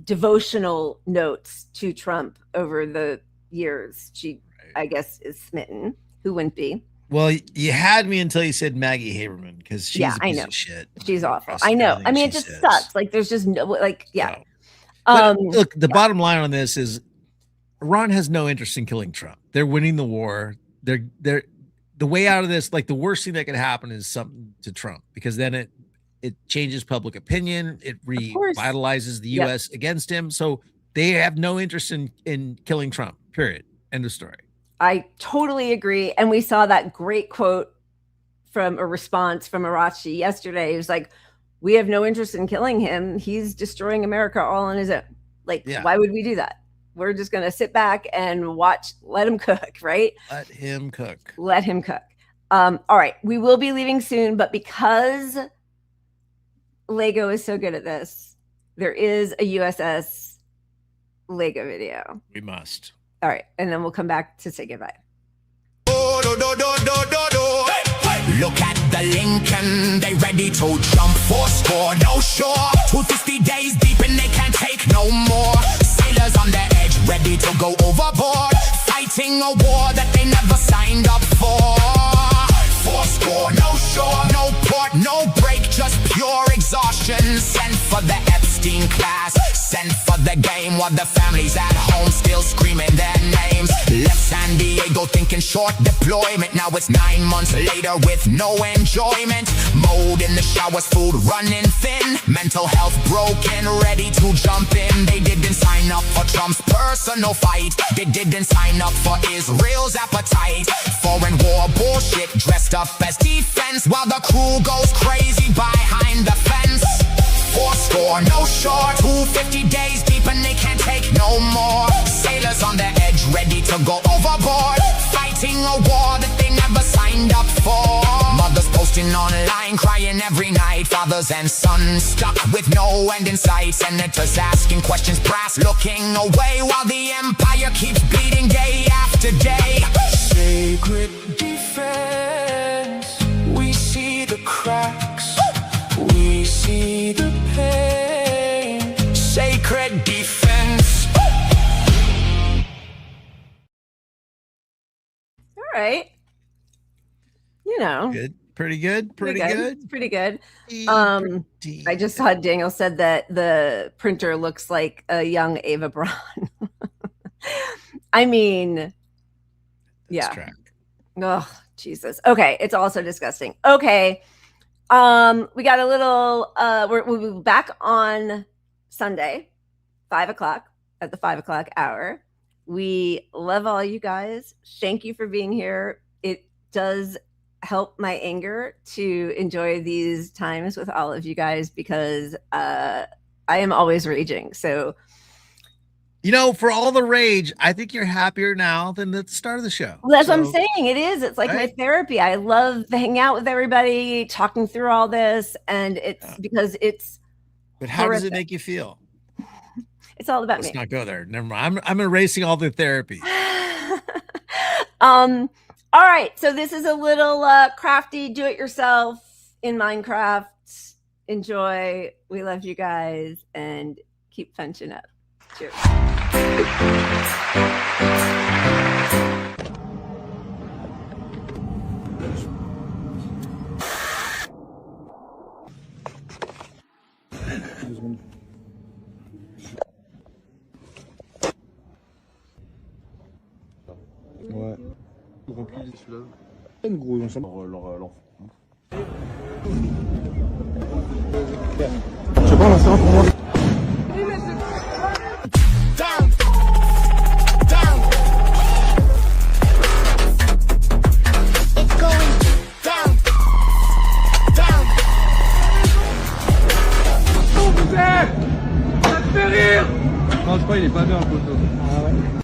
devotional notes to Trump over the years. She, I guess, is smitten. Who wouldn't be? Well, you had me until you said Maggie Haberman, because she's a piece I know. of shit. She's awful. I know. I mean, it just sucks. Like, there's just no, like, yeah. But look, the bottom line on this is Iran has no interest in killing Trump. They're winning the war. They're the way out of this. Like, the worst thing that could happen is something to Trump, because then it changes public opinion. It revitalizes the U.S. against him. So they have no interest in killing Trump, period. End of story. I totally agree. And we saw that great quote from a response from Arachi yesterday. It was like, we have no interest in killing him. He's destroying America all on his own. Like, why would we do that? We're just going to sit back and watch, let him cook, right? Let him cook. Let him cook. All right. We will be leaving soon, but because Lego is so good at this, there is a USS Lego video. We must. All right, and then we'll come back to say goodbye. Look at the Lincoln, they ready to jump for score, no sure. 250 days deep and they can't take no more. Sailors on the edge, ready to go overboard, fighting a war that they never signed up for. For score, no shore, no port, no break, just pure exhaustion. Sent for the Epstein class, sent for the game while the families at home still screaming their names. Left San Diego thinking short deployment, now it's 9 months later with no enjoyment. Mode in the showers, food running thin, mental health broken, ready to jump in. They didn't sign up for Trump's personal fight, they didn't sign up for Israel's appetite. Foreign war bullshit dressed up as defense, while the crew goes crazy behind the fence. For score, no shore, 250 days deep and they can't take no more. Sailors on the edge, ready to go overboard, fighting a war that they never signed up for. Mothers posting online, crying every night. Fathers and sons stuck with no end in sight. Senators asking questions, brass looking away, while the empire keeps bleeding day after day. Sacred defense, we see the cracks, we see the pain. Sacred defense. All right. You know. Good. Pretty good. Pretty good. Pretty good. I just saw Daniel said that the printer looks like a young Ava Braun. I mean, yeah. Oh, Jesus. Okay. It's also disgusting. Okay. We got a little. We'll be back on Sunday, 5 o'clock at the 5 o'clock hour. We love all you guys. Thank you for being here. It does help my anger to enjoy these times with all of you guys because I am always raging. So, for all the rage, I think you're happier now than at the start of the show. Well, that's what I'm saying. It is. It's like my therapy. I love hanging out with everybody, talking through all this, and it's because it's. But how does it make you feel? It's all about me. Let's not go there. Never mind. I'm erasing all the therapy. All right. So this is a little crafty do-it-yourself in Minecraft. Enjoy. We love you guys, and keep punching up. Cheers. Ouais. Rempli celui-là. Une grosse ensemble. Je sais pas, là, c'est un pour moi. Down, down. It's going down, down. Oh putain! Ça te fait rire! Non, je crois qu'il est pas bien le poteau. Ah ouais.